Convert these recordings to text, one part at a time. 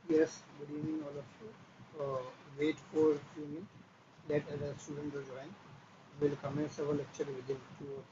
Yes, good evening all of you. Wait for a few minutes. Let other students join. We'll commence our lecture within 2 or 3 minutes.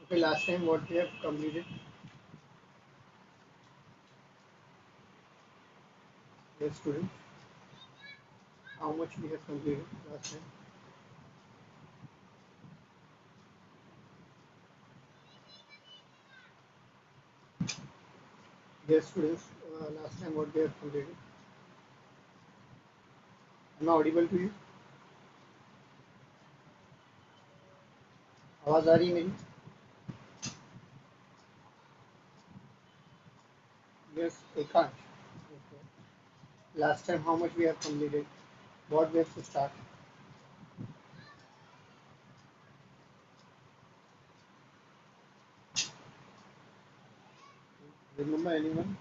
Okay, last time what we have completed? Yes, students. How much we have completed last time? Yes, students. Last time what we have completed? Am I audible to you? आवाज आ रही है मेरी? Yes, Ekant. Okay. Last time how much we have completed? What we have to start? Remember anyone?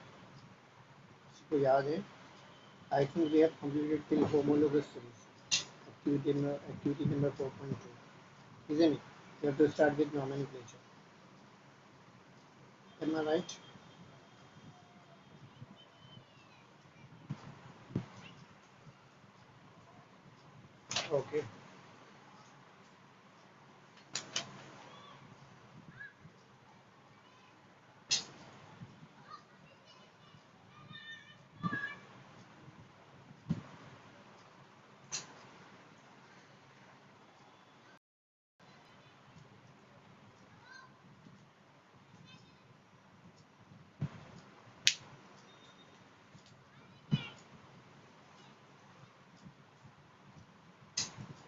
किसी को याद है? I think we have completed till homologous series. Activity number 4.2. Isn't it? You have to start with nomenclature. Am I right? Okay.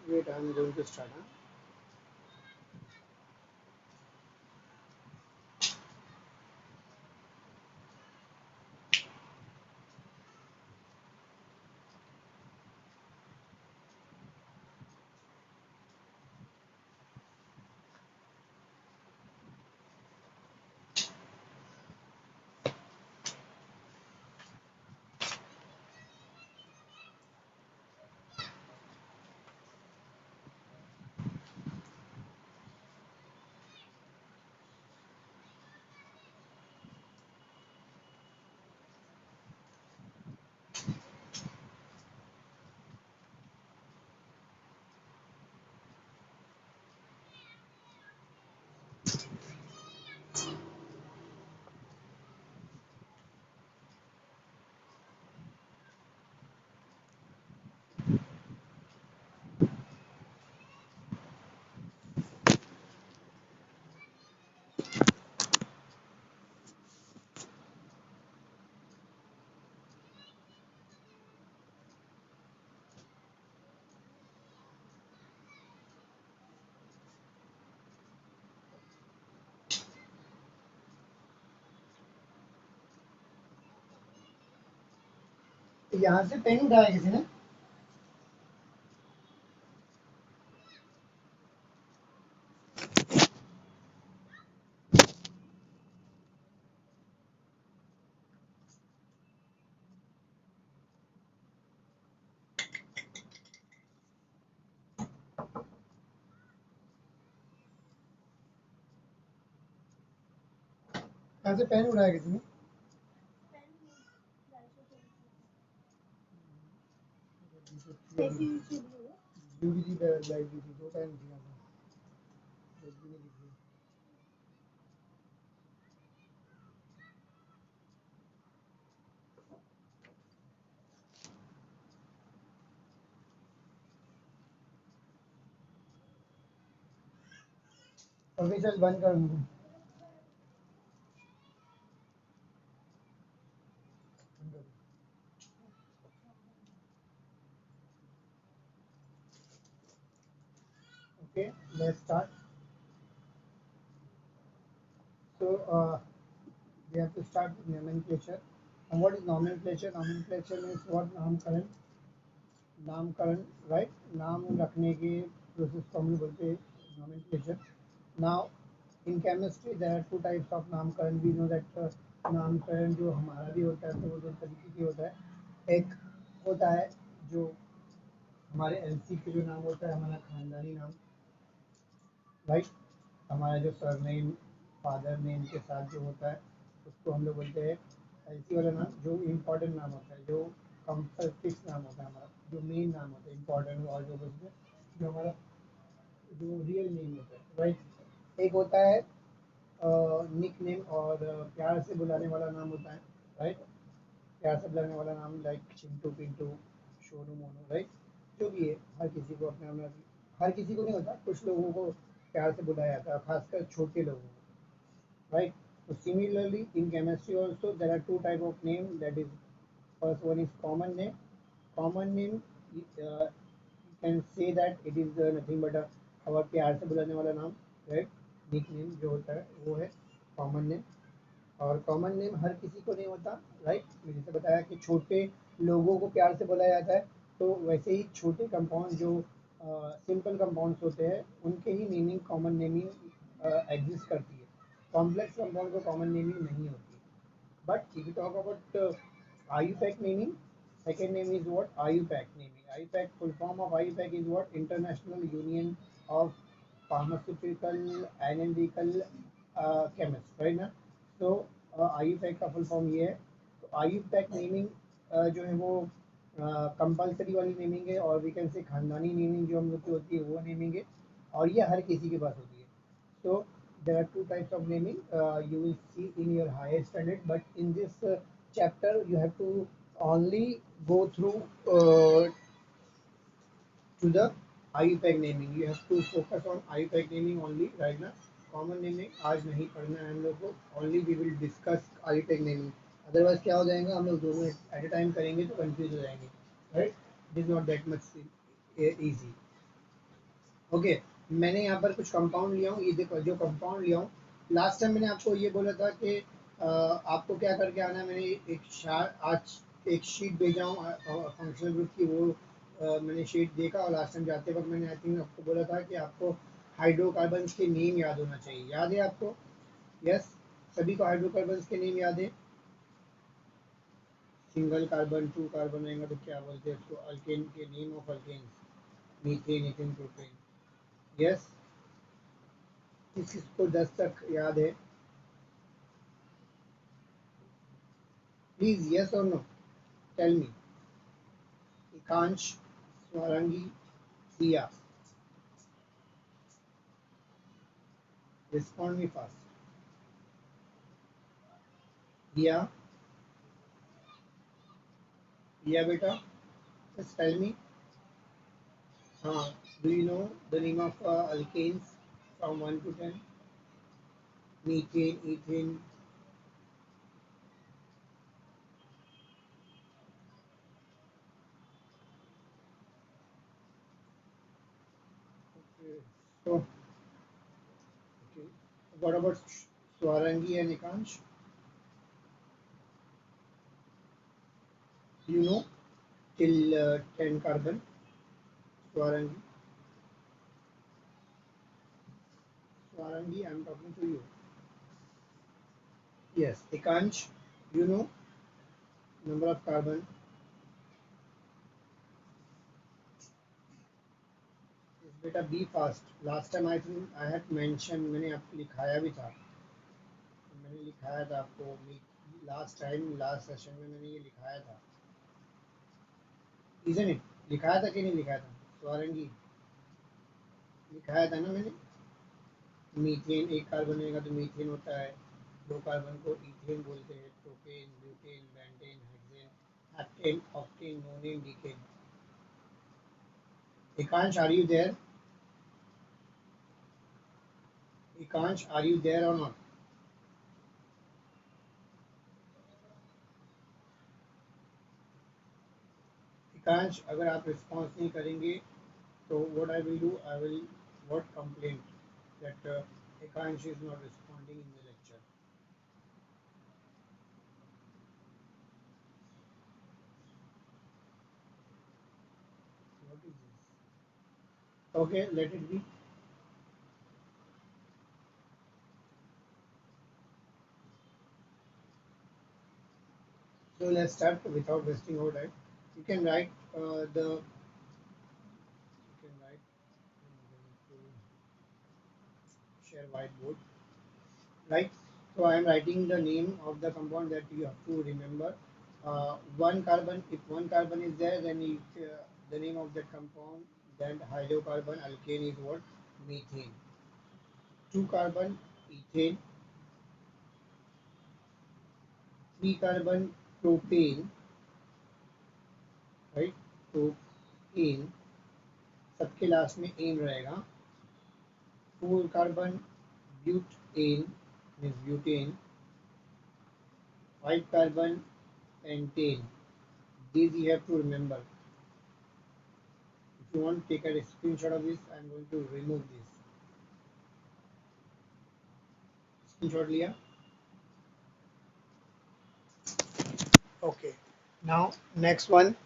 Wait, I'm going to start. Huh? यहाँ से pen उठाया किसी ने? यहाँ से पेन उठाया किसी ने? ब्लू भी थी, ब्लैक भी थी, दो पेन थी यहाँ पे। रेड भी नहीं दिख रही। अभी चल बंद कर उनको। Okay, let's start. So we have to start with nomenclature. And what is nomenclature? Nomenclature means what? नामकरण, नामकरण, right? नाम रखने के प्रोसेस को हम लोग बोलते हैं nomenclature. Now in chemistry there are two types of नामकरण. We know that नामकरण जो हमारा भी होता है तो वो दो तरीके की होता है. एक होता है जो हमारे एलसी के जो नाम होता है हमारा खानदानी नाम, राइट. हमारा जो सरनेम फादर नेम के साथ जो होता है उसको हम लोग बोलते हैं एलसी वाला नाम. जो इम्पोर्टेंट नाम होता है, जो फिक्स नाम होता है, हमारा जो मेन नाम होता है इम्पोर्टेंट, और जो बोलते हैं जो हमारा जो रियल नेम होता है, राइट. एक होता है निक नेम और प्यार से बुलाने वाला नाम होता है, राइट. प्यार से बुलाने वाला नाम लाइक चिंटू पिंटू सोनू मोनू, राइट. जो भी है हर किसी को अपने अपना, हर किसी को नहीं होता, कुछ लोगों को प्यार से बुलाया जाता है, खासकर छोटे लोगों को, right? So similarly, in chemistry also there are two type of name. That is, first one is common name. Common name, you can say that it is nothing but a our प्यार से बुलाने वाला नाम, right? Nickname जो होता है वो है common name. और कॉमन नेम हर किसी को नहीं होता, राइट. मैंने जैसे बताया कि छोटे लोगों को प्यार से बुलाया जाता है, तो वैसे ही छोटे कंपाउंड जो सिंपल कंपाउंड्स होते हैं उनके ही नेमिंग कॉमन नेमिंग एग्जिस्ट करती है. कॉम्प्लेक्स कंपाउंड को कॉमन नेमिंग नहीं होती. But if you talk about IUPAC naming, second name is what? IUPAC naming. IUPAC, full form of IUPAC is what? International Union of Pharmaceutical Analytical Chemists, right ना? So IUPAC का full form ये है. तो IUPAC naming जो है वो compulsory वाली naming है, और वी कैन से खानदानी नेमिंग जो हम लोग की होती है वो नेमिंग है, और ये हर किसी के पास होती है. So there are two types of naming you will see in your higher standard, but in this chapter you have to only go through to the IUPAC naming. You have to focus on IUPAC naming only right now. Common naming आज नहीं पढ़ना है हम लोग को. Only we will discuss IUPAC naming. Otherwise क्या हो जाएगा, हम लोग दोनों at a time करेंगे तो confuse हो जाएंगे, right? It is not that much easy. Okay, मैंने यहाँ पर कुछ कंपाउंड लिया हूँ. ये देखो जो कंपाउंड लिया हूँ, लास्ट टाइम मैंने आपको ये बोला था कि आपको क्या करके आना है. मैंने आज एक शीट भेजा हूँ फंक्शनल ग्रुप की, वो मैंने शीट देखा, और लास्ट टाइम जाते वक्त मैंने आई थिंक आपको बोला था कि आपको हाइड्रोकार्बन्स के नेम याद होना चाहिए. याद है आपको? यस, सभी को हाइड्रोकार्बन्स के नेम याद है. सिंगल कार्बन, टू कार्बन रहेगा तो क्या बोलते हैं उसको? अल्केन के name of alkanes, methane, ethane, propane. Yes, किस किसको 10 तक याद है? प्लीज यस और no, tell me. Ekansh, Swarangi, Diya. Respond me fast. Diya, Diya बेटा, जस्ट टेल मी. हाँ, do you know the name of alkanes from 1 to 10? Methane, ethane. Okay. So, okay. What about Swarangi and Ekansh? You know till 10 carbon, Swarangi. Swarangi, I'm talking to you. Yes, Ekansh, you know number of carbon. Yes, बेटा be fast. Last time I think I had mention, मैंने आपको लिखाया भी था. मैंने लिखाया था आपको लास्ट टाइम, लास्ट सेशन में मैंने ये लिखाया था. इजन इट, लिखाया था कि नहीं लिखाया था? स्वारंगी लिखाया था ना मैंने. मीथेन, एक कार्बन रहेगा तो मीथेन होता है. दो कार्बन को इथेन बोलते हैं. Propane, butane, pentane, hexane, heptane, octane, nonane, decane. Ekansh, are you there? Ekansh, are you there और नॉट? एकांश, अगर आप रिस्पॉन्स नहीं करेंगे तो what I will do, I will What complaint? That Ekansh is not responding in the lecture. What is this? Okay, let it be. So let's start without wasting our time. You can write the. You can write. I'm going to share whiteboard. Right. So I am writing the name of the compound that you have to remember. One carbon. If one carbon is there, then the name of that compound. Then hydrocarbon alkane is what? Methane. Two carbon ethane. Three carbon propane. Right. Propane. सबके last में N रहेगा. Four carbon butane means butane. Five carbon pentane. These you have to remember. If you want to take a screenshot of this, I am going to remove this. Screenshot लिया. Okay. Now next one.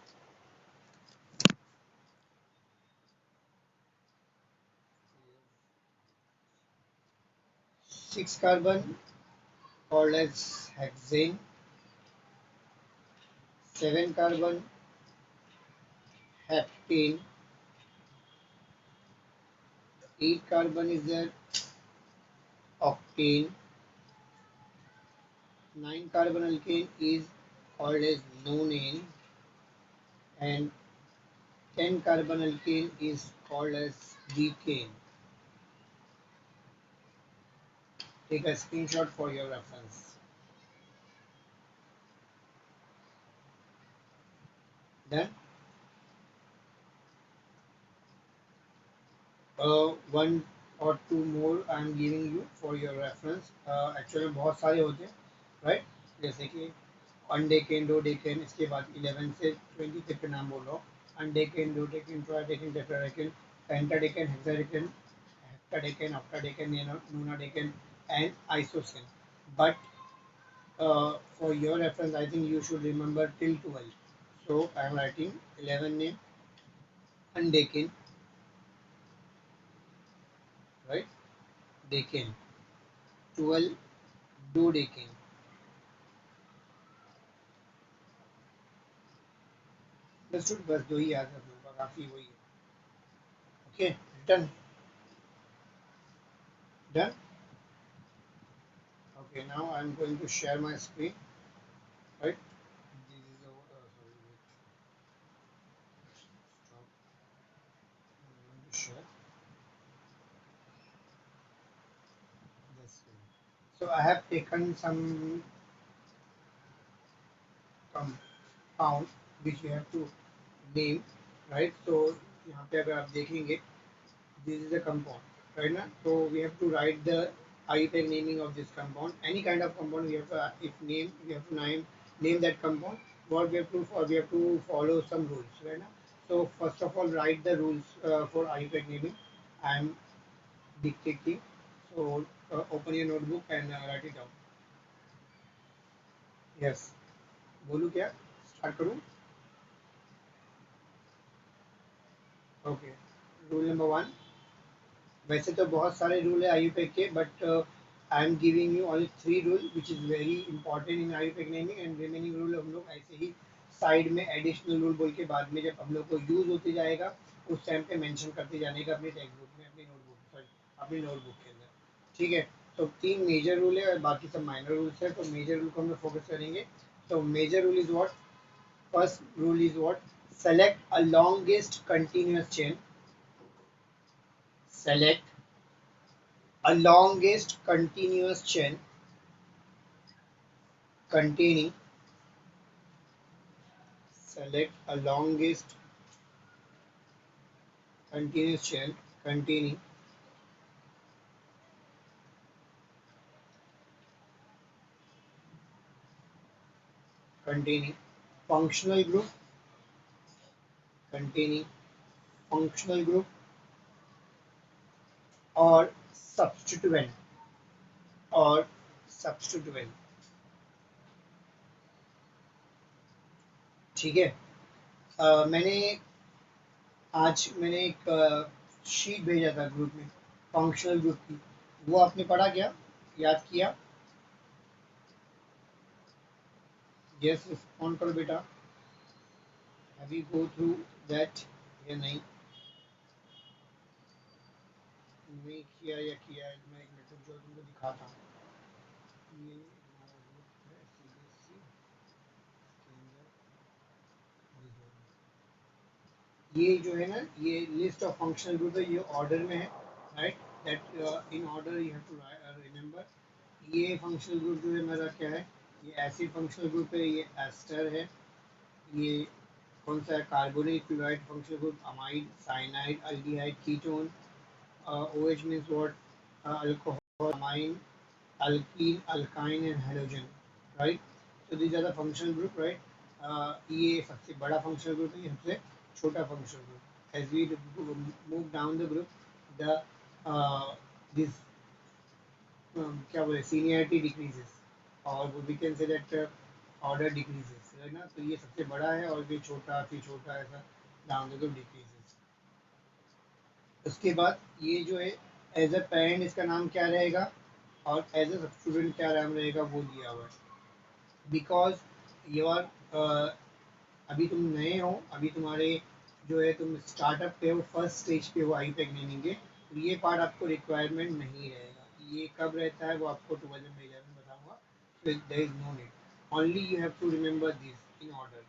Six carbon called as hexane. Seven carbon heptane. Eight carbon is there octane. Nine carbon alkane is called as nonane, and 10 carbon alkane is called as decane. Take a screenshot for your reference. Then one or two more I am giving you for your reference. Actually बहुत सारे होते हैं, right? जैसे कि अनडेकेन, dodecane, इसके बाद 11 से 20 तक के नाम बोल रहा हूँ. अनडेकेन, dodecane, ट्राइडेकेन, टेट्राडेकेन, पेंटाडेकेन, हेक्साडेकेन, हेप्टाडेकेन, ऑक्टाडेकेन, नोनाडेकेन, and isocene. But for your reference, I think you should remember till 12. So I am writing 11 name, undecane, right? Decane. 12, dodecane. Understood? बस दो ही याद रखूंगा, काफी वही है. Okay, done. Done. Okay, now I am going to share my screen, right? This is the sorry, wait. Stop. I'm going to share this screen. So I have taken some compound which we have to name, right? So यहाँ पे अगर आप देखेंगे, this is a compound, right now? So we have to write the IUPAC naming of this compound. Any kind of compound we have to, if name, we have to name that compound. What we have to follow some rules, right now? So first of all, write the rules for IUPAC naming. I am dictating. So open your notebook and write it down. Yes. बोलूँ क्या? Start करूँ? Okay. Rule number one. वैसे तो बहुत सारे rule है IUPAC के, but I am giving you only three rule which is very important in IUPAC naming, and remaining rule हम लोग ऐसे ही साइड में एडिशनल रूल बोल के बाद में जब हम लोग को यूज होते जाएगा उस टाइम पे मेंशन करते जाने का अपने टेक्स्ट बुक में, अपनी नोटबुक, सॉरी अपनी नोटबुक के अंदर. ठीक है. तो तीन मेजर रूल है और बाकी सब माइनर रूल्स है. तो मेजर रूल को हम लोग फोकस करेंगे. तो major rule is what? First rule is what? Select a longest continuous chain. Select a longest continuous chain containing. Select a longest continuous chain containing containing functional group, containing functional group और substituent और substituent. ठीक है। मैंने एक sheet भेजा था group में functional group की, वो आपने पढ़ा क्या, याद किया? यस, रिस्पॉन्ड करो बेटा। Have you go through that या नहीं? नहीं किया या किया है? मैं एक मिनट जो तुमको दिखाता हूँ। ये हमारा ग्रुप है सीबीएसई के अंदर, ये जो है ना, ये लिस्ट ऑफ फंक्शनल ग्रुप है, ये ऑर्डर में है, right? That in order you have to remember. ये फंक्शनल ग्रुप जो है मेरा क्या है, ये एसिड फंक्शनल ग्रुप है, ये एस्टर है, ये कौन सा है, carbonic chloride functional group, amide, cyanide, aldehyde, ketone, OH means what, alcohol, amine, alkene, alkyne and halogen, right? So these are the functional group, right? ये सबसे बड़ा functional group है, ये सबसे छोटा functional group. As we move down the group, the this क्या बोले, seniority decreases, और we can say that order decreases, है ना? तो ये सबसे बड़ा है और ये छोटा, फिर छोटा, ऐसा down the group decreases. उसके बाद ये जो है एज अ पेरेंट इसका नाम क्या रहेगा और एज अ स्टूडेंट क्या नाम रहेगा वो दिया हुआ है। बिकॉज यू आर अभी तुम नए हो, अभी तुम्हारे जो है तुम स्टार्टअप पे हो, फर्स्ट स्टेज पे हो आईपैक नेमिंग के, तो ये पार्ट आपको रिक्वायरमेंट नहीं रहेगा। ये कब रहता है वो आपको 2011 में बताऊंगा, तो there is no need, only you have to remember this in order.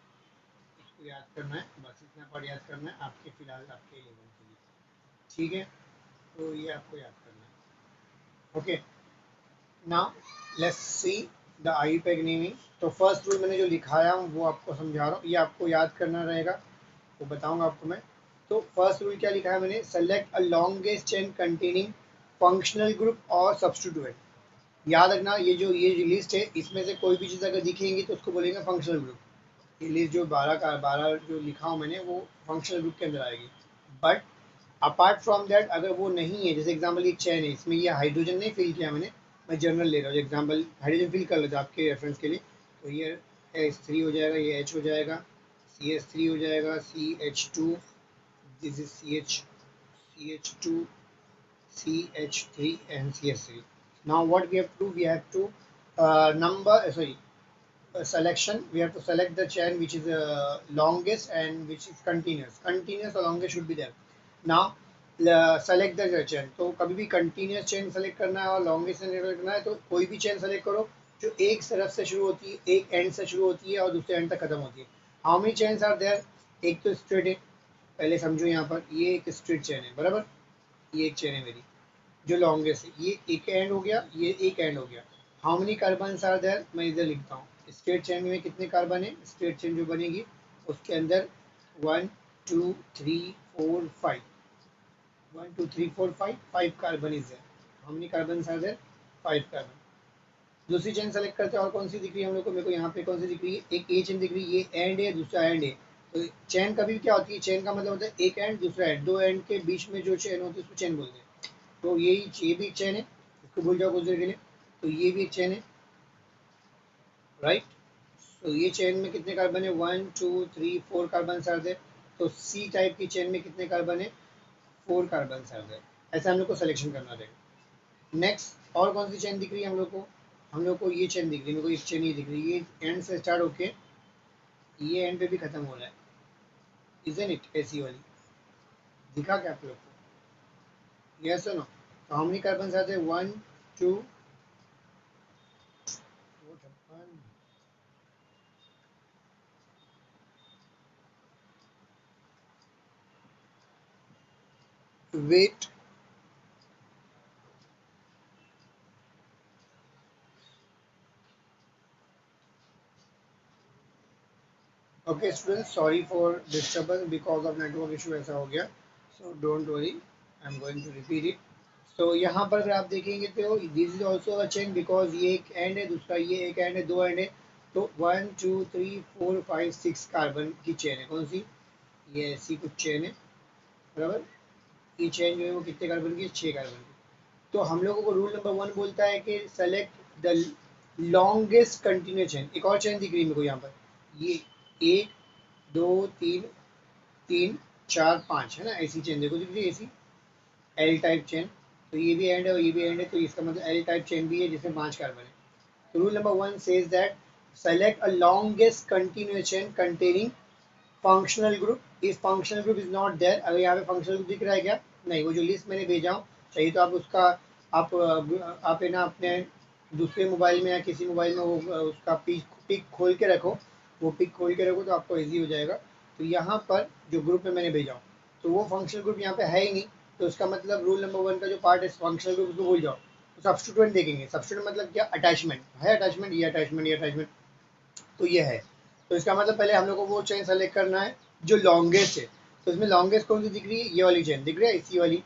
इसको याद करना है, बस इतना पार्ट याद करना है आपके फिलहाल आपके लेवल के लिए, ठीक है? तो ये आपको याद करना है, okay. Now let's see the IUPAC naming. तो फर्स्ट रूल मैंने जो लिखाया हूँ वो आपको समझा रहा हूँ, ये आपको याद करना रहेगा, वो बताऊंगा आपको मैं। तो फर्स्ट रूल क्या लिखा है मैंने, select a longest chain containing functional group और सब्स्टिट्यूएंट। याद रखना, ये जो लिस्ट है, इसमें से कोई भी चीज़ अगर दिखेंगी तो उसको बोलेंगे फंक्शनल ग्रुप। ये लिस्ट जो 12 जो लिखा हूँ मैंने वो फंक्शनल ग्रुप के अंदर आएगी। बट अपार्ट फ्रॉम दैट अगर वो नहीं है, जैसे एग्जाम्पल एक चेन है, इसमें ये हाइड्रोजन नहीं फिल किया मैंने, मैं जनरल ले रहा हूँ एग्जाम्पल, हाइड्रोजन फिल कर लेते आपके रेफरेंस के लिए। तो ये H3 हो जाएगा, ये H हो जाएगा, CH3 हो जाएगा, CH2, this is CH2, CH3 and CH3. Now what we have to do, we have to selection, we have to select the chain which is longest and which is continuous or longest should be there. Now select the chain, तो कभी भी continuous chain select करना है और longest chain select करना है, तो कोई भी चेन सेलेक्ट करो जो एक तरफ से शुरू होती है, एक एंड से शुरू होती है और दूसरे एंड तक खत्म होती है। How many chains are there? एक तो स्ट्रेट है, पहले समझो, यहाँ पर ये एक स्ट्रेट चेन है, बराबर, ये एक चेन है मेरी जो लॉन्गेस्ट है, ये एक एंड हो गया, ये एक एंड हो गया। How many carbon are there? मैं इधर लिखता हूँ, स्ट्रेट चेन में कितने कार्बन है, स्ट्रेट चेन जो बनेगी उसके अंदर 1 2 3 4 5, 1 2 3 4 5, 5 carbon is there. How many carbon are there? 5 carbon. दूसरी चेन सेलेक्ट करते हैं, और कौन सी दिख रही है हम लोग को, मेरे को यहाँ पे कौन सी दिख रही है, एक ए चेन दिख रही है, ये एंड है, दूसरा एंड है। तो चेन कभी भी क्या होती है, चेन का मतलब होता है एक एंड दूसरा एंड, दो एंड के बीच में जो चेन होती है उसको चेन बोलते हैं। तो ये भी एक चेन है, इसको भूल जाओ कुछ देर के लिए। तो ये भी एक चेन है, राइट? तो ये चेन में कितने कार्बन है, 1 2 3 4 कार्बन आर देयर। तो सी टाइप की चेन में कितने कार्बन है, 4 कार्बन आर देयर। ऐसा हम लोग को सिलेक्शन करना रहेगा। नेक्स्ट और कौन सी चेन दिख रही है हम लोग को, हम लोग को ये चेन दिख रही है, मेरे को एक चेन ये दिख रही है, ये एंड से स्टार्ट होके ये एंड पे भी खत्म हो रहा है, इजंट इट? ऐसी वाली दिखा क्या आप लोग को? यस और नो? तो हाउ मेनी कार्बन आते हैं, 1 2 wait, okay students, sorry for disturbance because of network issue, ऐसा हो गया, so don't worry, I am going to repeat it. तो यहाँ पर अगर आप देखेंगे तो this is also a chain, because ये एक एंड है, दूसरा ये एक एंड है, दो एंड है। तो 1 2 3 4 5 6 कार्बन की चेन है, कौन सी, ये ऐसी कुछ चेन है, बराबर। ये चेन जो है वो कितने कार्बन की है, 6 कार्बन की। तो हम लोगों को रूल नंबर 1 बोलता है कि select the longest continuous chain. एक और चेन दिख रही है मेरे को यहाँ पर, ये 1 2 3 3 4 5 है ना, ऐसी चेन देखो दिख रही है, ऐसी एल टाइप चेन। तो ये भी एंड है और ये भी एंड है, तो इसका मतलब एल टाइप चेन भी है जिसमें 5 कार्बन है। तो rule number 1 says that select a longest continuous chain containing functional group. इस functional group is not there. अगर यहाँ पे फंक्शनल ग्रुप दिख रहा है क्या? नहीं, वो जो लिस्ट मैंने भेजा हूँ, चाहिए तो आप उसका आप है ना अपने दूसरे मोबाइल में या किसी मोबाइल में वो उसका पिक खोल के रखो, वो पिक खोल के रखो तो आपको ईजी हो जाएगा। तो यहाँ पर जो ग्रुप में मैंने भेजा हूँ, तो वो फंक्शनल ग्रुप यहाँ पे है ही नहीं, तो उसका मतलब रूल नंबर 1 का जो पार्ट है फंक्शनल ग्रुप उसको भूल जाओ। तो सब्स्टिट्यूएंट देखेंगे, सब्स्टिट्यूएंट मतलब क्या? अटैचमेंट है, अटैचमेंट, ये अटैचमेंट, ये अटैचमेंट, तो ये है। तो इसका मतलब पहले हम लोग को वो चेन सेलेक्ट करना है जो लॉन्गेस्ट है। तो इसमें लॉन्गेस्ट कौन सी दिख रही है? ये वाली चेन दिख रही है, इसी वाली,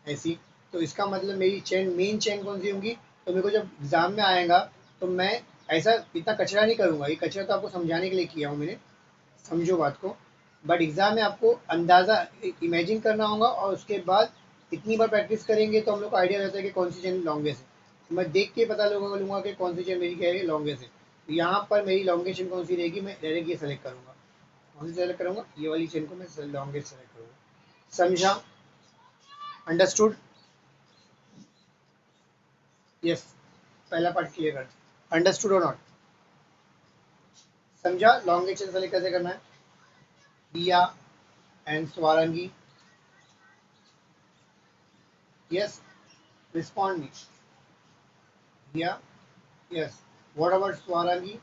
ऐसी। तो इसका मतलब मेरी चेन, मेन चेन कौन सी होंगी? तो मेरे को जब एग्जाम में आएगा तो मैं ऐसा इतना कचरा नहीं करूँगा, ये कचरा तो आपको समझाने के लिए किया हूँ मैंने, समझो बात को। बट एग्जाम में आपको अंदाज़ा इमेजिन करना होगा और उसके बाद इतनी बार प्रैक्टिस करेंगे तो हम लोग को आइडिया रहता है कि कौन सी चेन लॉन्गेस्ट है। तो मैं देख के पता लूँगा कि कौन सी चेन मेरी क्या है लॉन्गेस्ट है। तो यहाँ पर मेरी लॉन्गेस्ट चेन कौन सी रहेगी? मैं डायरेक्ट ये सेलेक्ट करूँगा। कौन सी सेलेक्ट करूँगा? ये वाली चेन को मैं लॉन्गेस्ट सेलेक्ट करूँगा। समझा? अंडरस्टूड? यस, पहला पार्ट क्लियर कर। अंडरस्टूड और नॉट? समझा लॉन्गेस्ट चेन सेलेक्ट कैसे करना है? दिया एंड स्वारंगी, यस, रिस्पॉन्ड मी। दिया, yes. What about Swarangi?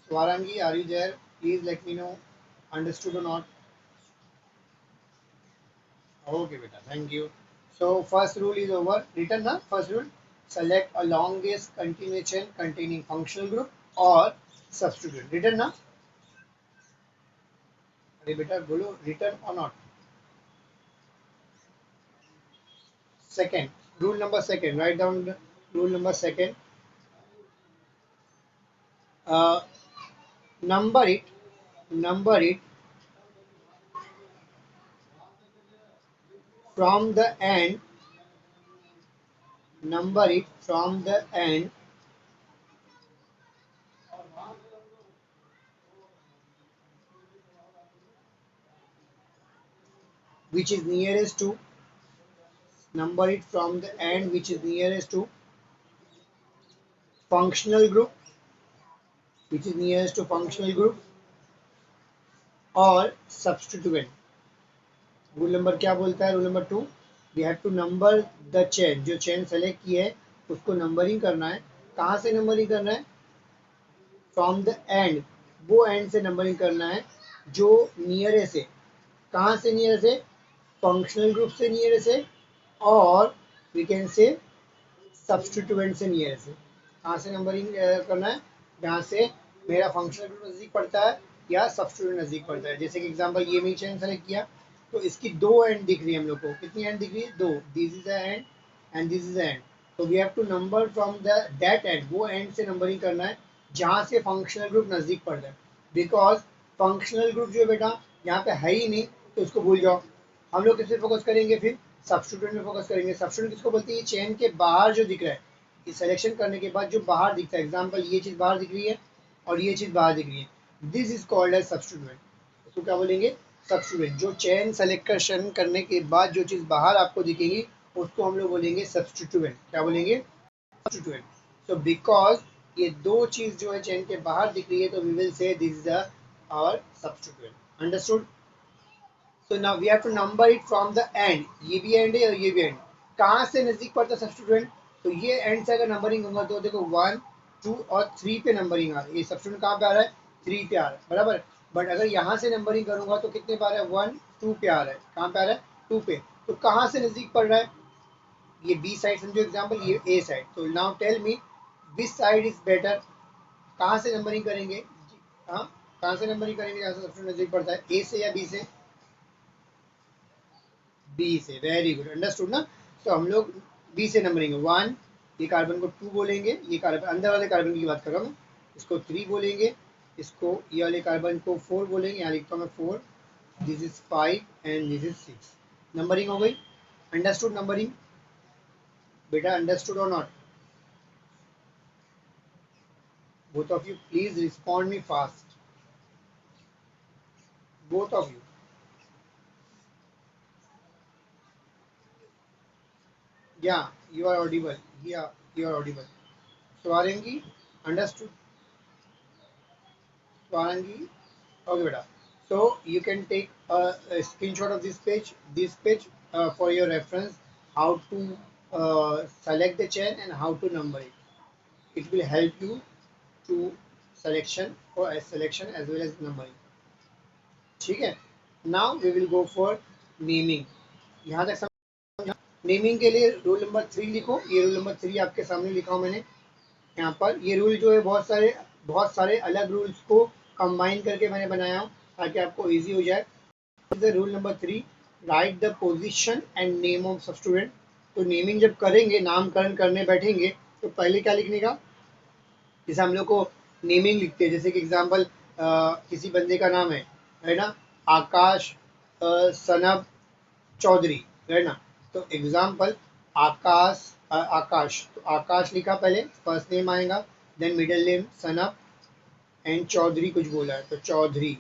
Swarangi, are you there? Please let me know. Understood or not? Okay, beta. Thank you. So first rule is over. Written na? First rule. Select a longest continuation containing functional group or substituent. Written na? अरे बेटा बोलो, written or not? Second. Rule number second. Write down the rule number second. Uh, number it. Number it from the end. Number it from the end which is nearest to, number it from the end which is nearest to functional group, which is nearest to functional group or substituent. Rule number क्या बोलता है? Rule number 2, we have to number the chain. जो chain select की है उसको numbering करना है। कहाँ से नंबरिंग करना है? फ्रॉम द एंड, वो एंड से नंबरिंग करना है जो नियरेस्ट है। कहाँ से नियरेस्ट है? फंक्शनल ग्रुप से नियरेस्ट है और वी कैन से सब्सटीट्यूएंट से नियरेस्ट है। कहाँ से नंबरिंग करना है? जहाँ से मेरा फंक्शनल ग्रुप नज़दीक पड़ता है या सब्सटीट्यूएंट नज़दीक पड़ता है। जैसे कि एग्जांपल ये मैं चेन सेलेक्ट किया तो इसकी दो एंड दिख रही है हम लोग को। कितनी एंड दिख रही है? दो। This is the end end this is the end. तो we have to number from the that end, वो एंड से नंबरिंग करना है जहाँ से फंक्शनल ग्रुप नज़दीक पड़ता है। बिकॉज फंक्शनल ग्रुप जो है बेटा यहाँ पे है ही नहीं, तो उसको भूल जाओ। हम लोग किस पे फोकस करेंगे? फिर सब्स्टिट्यूएंट में फोकस करेंगे। सब्स्टिट्यूएंट किसको बोलते हैं? चेन के बाहर जो दिख रहा है, ये सिलेक्शन करने के बाद जो बाहर दिखता है। एग्जांपल ये चीज़ बाहर दिख रही है और ये चीज़ बाहर दिख रही है, this is called as substituent. उसको क्या बोलेंगे? सब्स्टिट्यूएंट। जो चेन सेलेक्शन करने के बाद जो चीज़ बाहर आपको दिखेगी उसको हम लोग बोलेंगे सब्स्टिट्यूएंट। क्या बोलेंगे? सब्स्टिट्यूएंट। सो बिकॉज ये दो चीज़ जो है चेन के बाहर दिख रही है तो we will say this is our substituent. Understood? तो now we have to number it from the end. ये भी एंड है और ये भी एंड। कहाँ से नजदीक पड़ता है सब्स्टिट्यूएंट? तो ये एंड से अगर नंबरिंग होगा तो देखो 1 2 और 3 पे नंबरिंग आ रही है। ये सब्स्टिट्यूएंट कहाँ पे आ रहा है? 3 पे आ रहा है, बराबर। बट अगर यहाँ से नंबरिंग करूंगा तो कितने पे आ रहा है? 1 2 पे आ रहा है। कहाँ पे आ रहा है? 2 पे। तो कहाँ से नजदीक पड़ रहा है? ये बी साइड समझो एग्जाम्पल, ये ए साइड। तो now tell me which side is better? कहाँ से नंबरिंग करेंगे? हाँ, कहाँ से नंबरिंग करेंगे जहाँ से सब्स्टिट्यूएंट नजदीक पड़ता है? ए से या बी से? बी से। वेरी गुड, अंडरस्टूड ना। तो हम लोग बी से नंबरिंग 1, ये कार्बन को 2 बोलेंगे, ये कार्बन अंदर वाले कार्बन की बात कर रहा हूँ, इसको 3 बोलेंगे, इसको ये वाले कार्बन को 4 बोलेंगे। यहाँ लिखता हूँ मैं 4, this is 5 and this is 6। Numbering हो गई। Understood numbering? बेटा अंडरस्टूड और not? Both of you please respond me fast, both of you. Yeah, you are audible. Yeah, you are audible. Swarangi, understood? Swarangi, okay, beta. So you can take a screenshot of this page for your reference. How to select the chain and how to number it. It will help you to selection for a selection as well as numbering. ठीक है. Now we will go for naming. यहाँ तक समझ. Naming के लिए rule number 3 लिखो. ये rule number 3 आपके सामने लिखा हूँ मैंने. यहाँ पर ये रूल जो है बहुत सारे अलग रूल्स को कंबाइन करके मैंने बनाया हूँ ताकि आपको इजी हो जाए. Rule number 3, right the position and name of सब स्टूडेंट. तो नेमिंग जब करेंगे, नामकरण करने बैठेंगे, तो पहले क्या लिखने का, जैसे हम लोग को नेमिंग लिखते हैं, जैसे कि एग्जाम्पल किसी बंदे का नाम है ना, आकाश सनब चौधरी, है ना. तो एग्जाम्पल आकाश, तो आकाश लिखा पहले, फर्स्ट नेम आएगा, देन मिडिल नेम सनब एंड चौधरी कुछ बोला है तो चौधरी,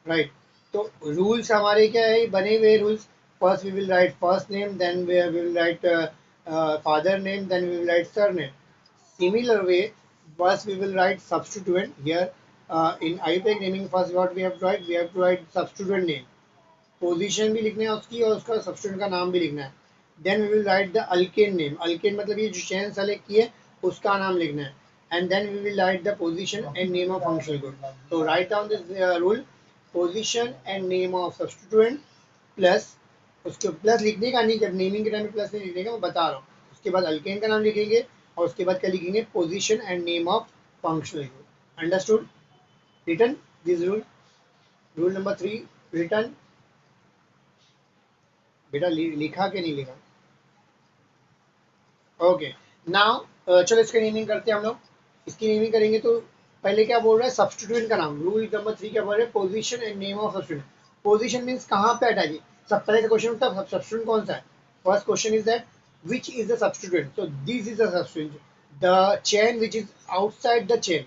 राइट. तो रूल्स हमारे क्या है, बने हुए rules. First we will write first name, then we will write father name, then we will write surname. Similar way, first we will write substituent here. In IUPAC naming, first what we have to write substituent name. Position भी लिखना है उसकी और उसका substituent का नाम भी लिखना है. Then we will write the alkane name. Alkane मतलब ये जो चेन सेलेक्ट किए उसका नाम लिखना है. And then we will write the position and name of functional group. तो write down this rule, position and name of substituent plus, उसके प्लस लिखने का नहीं, जब नेमिंग के टाइम में प्लस नहीं लिखने का, मैं बता रहा हूँ. उसके बाद अल्केन का नाम लिखेंगे और उसके बाद क्या लिखेंगे, position and name of functional group. Understood? Written this rule. Rule number 3 written. बेटा लिखा के नहीं लिखा? ओके. नाउ चलो इसका नेमिंग करते हैं हम लोग. इसकी नेमिंग करेंगे तो पहले क्या बोल रहा है, सब्स्टिट्यूएंट का नाम. रूल नंबर 3 क्या बोल रहा है, position and name of substituent. Position means कहाँ पे अटैच है. सब पहले से क्वेश्चन उठता है, सब्स्टिट्यूएंट कौन सा है. First question is that which is the substituent. So this is the substituent. The chain which is outside the chain,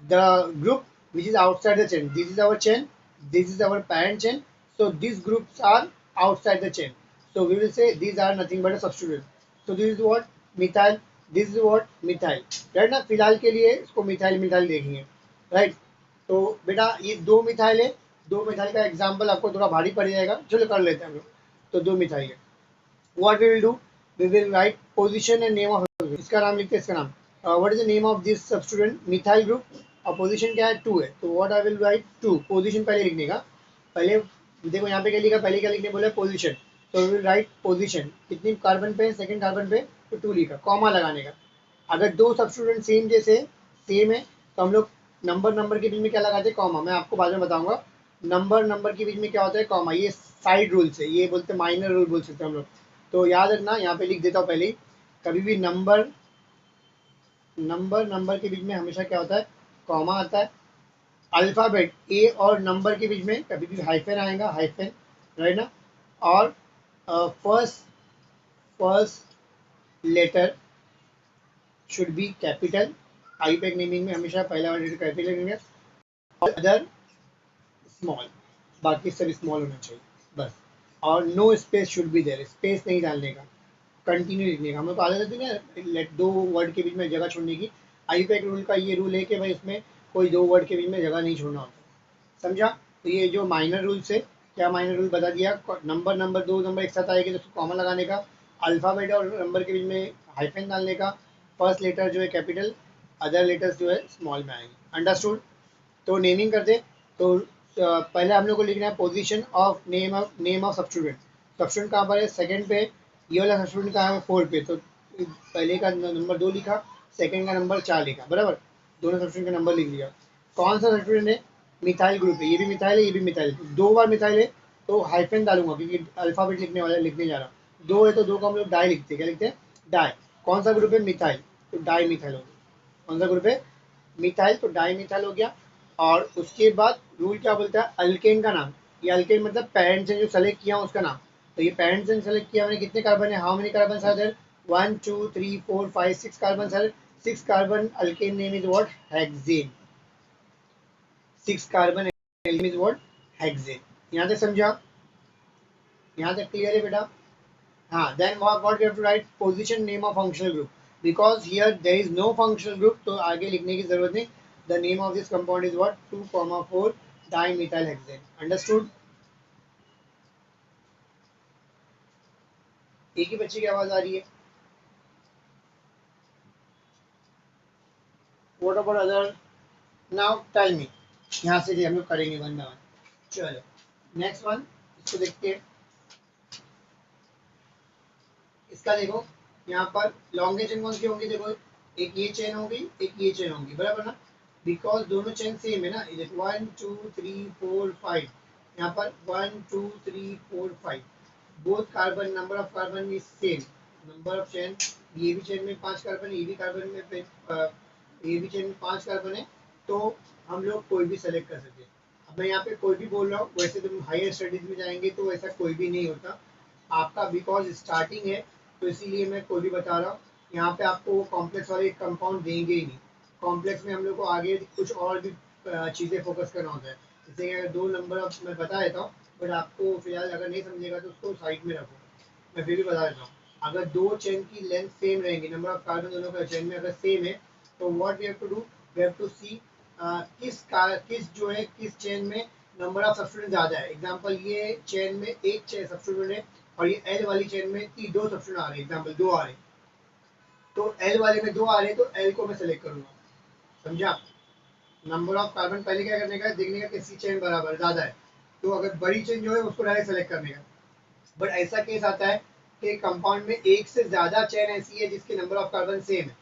the group which is outside the chain, this is our chain, this is our parent chain. So these groups are outside the chain. So we will say these are nothing but a substituent. So this is what methyl, this is what methyl, right ना. फिलहाल के लिए इसको methyl methyl देखेंगे, right. तो बेटा ये दो मिथाइल है. दो मिथाइल का एग्जाम्पल आपको थोड़ा भारी पड़ जाएगा, चलो कर लेते हैं हम लोग. तो दो मिथाइल है. What we will do, we will write position and name of substituent. इसका नाम लिखते हैं, इसका नाम. What is the name of this substituent, methyl group. और पोजीशन क्या है, 2 है. तो what I will write 2. Position पहले लिखने का. पहले देखो यहाँ पे क्या लिखा, पहले क्या लिखने बोला, पोजीशन. तो we will write पोजीशन. कितनी कार्बन पे, सेकंड कार्बन पे, तो 2 लिखा, कॉमा लगाने का. अगर दो सब्स्टिट्यूएंट सेम जैसे सेम है तो हम लोग नंबर के बीच में क्या लगाते हैं, कॉमा. मैं आपको बाद में बताऊंगा. नंबर के बीच में क्या होता है, कॉमा. ये साइड रूल से, ये बोलते हैं माइनर रूल बोल सकते हैं हम लोग. तो याद रखना, यहाँ पे लिख देता हूँ पहले ही, कभी भी नंबर के बीच में हमेशा क्या होता है, कॉमा आता है. अल्फ़ाबेट ए और नंबर के बीच में कभी भी हाइफन आएगा, हाइफन, राइट ना. और first letter should be capital. IUPAC naming में हमेशा पहला वाला लेटर कैपिटल रहेगा और अदर स्मॉल, बाकी सब स्मॉल होना चाहिए बस. और no space should be there, space नहीं डालने का, कंटिन्यू लिखने का. हम लोग को आदत है ना लेट दो वर्ड के बीच में जगह छोड़ने की. आईपैक रूल का ये रूल है कि भाई इसमें कोई दो वर्ड के बीच में जगह नहीं छोड़ना होता, समझा. तो ये जो माइनर रूल से, क्या माइनर रूल बता दिया, नंबर दो नंबर एक साथ आएगी तो उसको कॉमन लगाने का, अल्फ़ाबेट और नंबर के बीच में हाइफन डालने का, फर्स्ट लेटर जो है कैपिटल, अदर लेटर्स जो है स्मॉल में आएंगे. अंडरस्टूड. तो नेमिंग करते. तो पहले हम लोग को लिखना है position of name of substituent. Substituent कहाँ पर है, सेकंड पे. ये वाला सब्स्टिट्यूएंट कहाँ है, 4 पे. तो पहले का नंबर 2 लिखा, सेकंड का नंबर 4 लिखा, बराबर. दोनों सब्स्टिट्यूएंट का नंबर लिख लिया. कौन सा सब्स्टिट्यूएंट है, मिथाइल ग्रुप है. ये भी मिथाइल है, ये भी मिथाइल है. 2 बार मिथाइल है तो हाइफन डालूंगा क्योंकि अल्फ़ाबेट लिखने जा रहा. 2 है तो 2 का हम लोग डाई लिखते हैं. क्या लिखते हैं, डाई. कौन सा ग्रुप है, मिथाइल, तो डाई मिथाइल हो गया. कौन सा ग्रुप है, मिथाइल, तो डाई मिथाइल हो गया. और उसके बाद रूल क्या बोलता है, अल्केन का नाम. ये अल्केन मतलब पेरेंट्स ने जो सेलेक्ट किया उसका नाम. तो ये पेरेंट्स ने सेलेक्ट किया, मैंने कितने कार्बन है, how many carbon are there, 1 2 3 4 5 6 carbon, sir. 6 carbon alkane name is what? Hexane. 6 carbon name is what? Hexane. यहाँ तक समझा? यहाँ तक क्लियर है बेटा? हाँ, then what we have to write? Position name of functional group. Because here there is no functional group, तो आगे लिखने की जरूरत नहीं. The name of this compound is what? 2,4 dimethyl hexane. Understood? एक ही बच्चे की आवाज आ रही है. What about other? Now tell me. यहाँ से हम लोग करेंगे वन बाय वन. चलो नेक्स्ट वन, इसको देखते हैं. इसका देखो यहाँ पर लॉन्गेस्ट चेन कौन सी होंगी? देखो एक ये चेन होगी, एक ये चेन होगी, बराबर ना? बिकॉज दोनों चेन सेम है ना. देखो 1 2 3 4 5, यहाँ पर 1 2 3 4 5, both carbon number of carbon is same. Number of chain, ये भी चेन में 5 कार्बन है, ये भी कार्बन में ये भी चेन में 5 कार्बन है. तो हम लोग कोई भी सेलेक्ट कर सकते हैं. अब मैं यहाँ पे कोई भी बोल रहा हूँ, वैसे तुम हायर स्टडीज में जाएंगे तो ऐसा कोई भी नहीं होता आपका, बिकॉज स्टार्टिंग है तो इसीलिए मैं कोई भी बता रहा हूँ. यहाँ पे आपको वो कॉम्प्लेक्स वाले कंपाउंड देंगे ही नहीं. कॉम्प्लेक्स में हम लोग को आगे कुछ और भी चीज़ें फोकस करना होता है. जैसे कि अगर 2 नंबर ऑफ मैं बता देता हूँ, बट आपको फिलहाल अगर नहीं समझेगा तो उसको साइड में रखो. मैं फिर भी बता देता हूँ. अगर दो चेन की लेंथ सेम रहेंगी, नंबर ऑफ कार्बन दोनों का चेन में अगर सेम है, तो what we have to do, we have to see किस जो है किस चेन में नंबर ऑफ सब्स्टिट्यूएंट ज़्यादा है. एग्जांपल ये चेन में एक चेन सब्स्टिट्यूएंट है और ये एल वाली चेन में 2 सब्स्टिट्यूएंट आ रहे हैं. एग्जांपल 2 आ रहे हैं, तो एल वाले में 2 आ रहे हैं, तो एल को मैं सेलेक्ट करूंगा. समझा? नंबर ऑफ कार्बन पहले क्या करने का, देखने का किसी चेन बराबर ज़्यादा है, तो अगर बड़ी चेन जो है उसको डायरेक्ट सेलेक्ट करने का. बट ऐसा केस आता है कि कंपाउंड में एक से ज़्यादा चेन ऐसी है जिसके नंबर ऑफ कार्बन सेम है,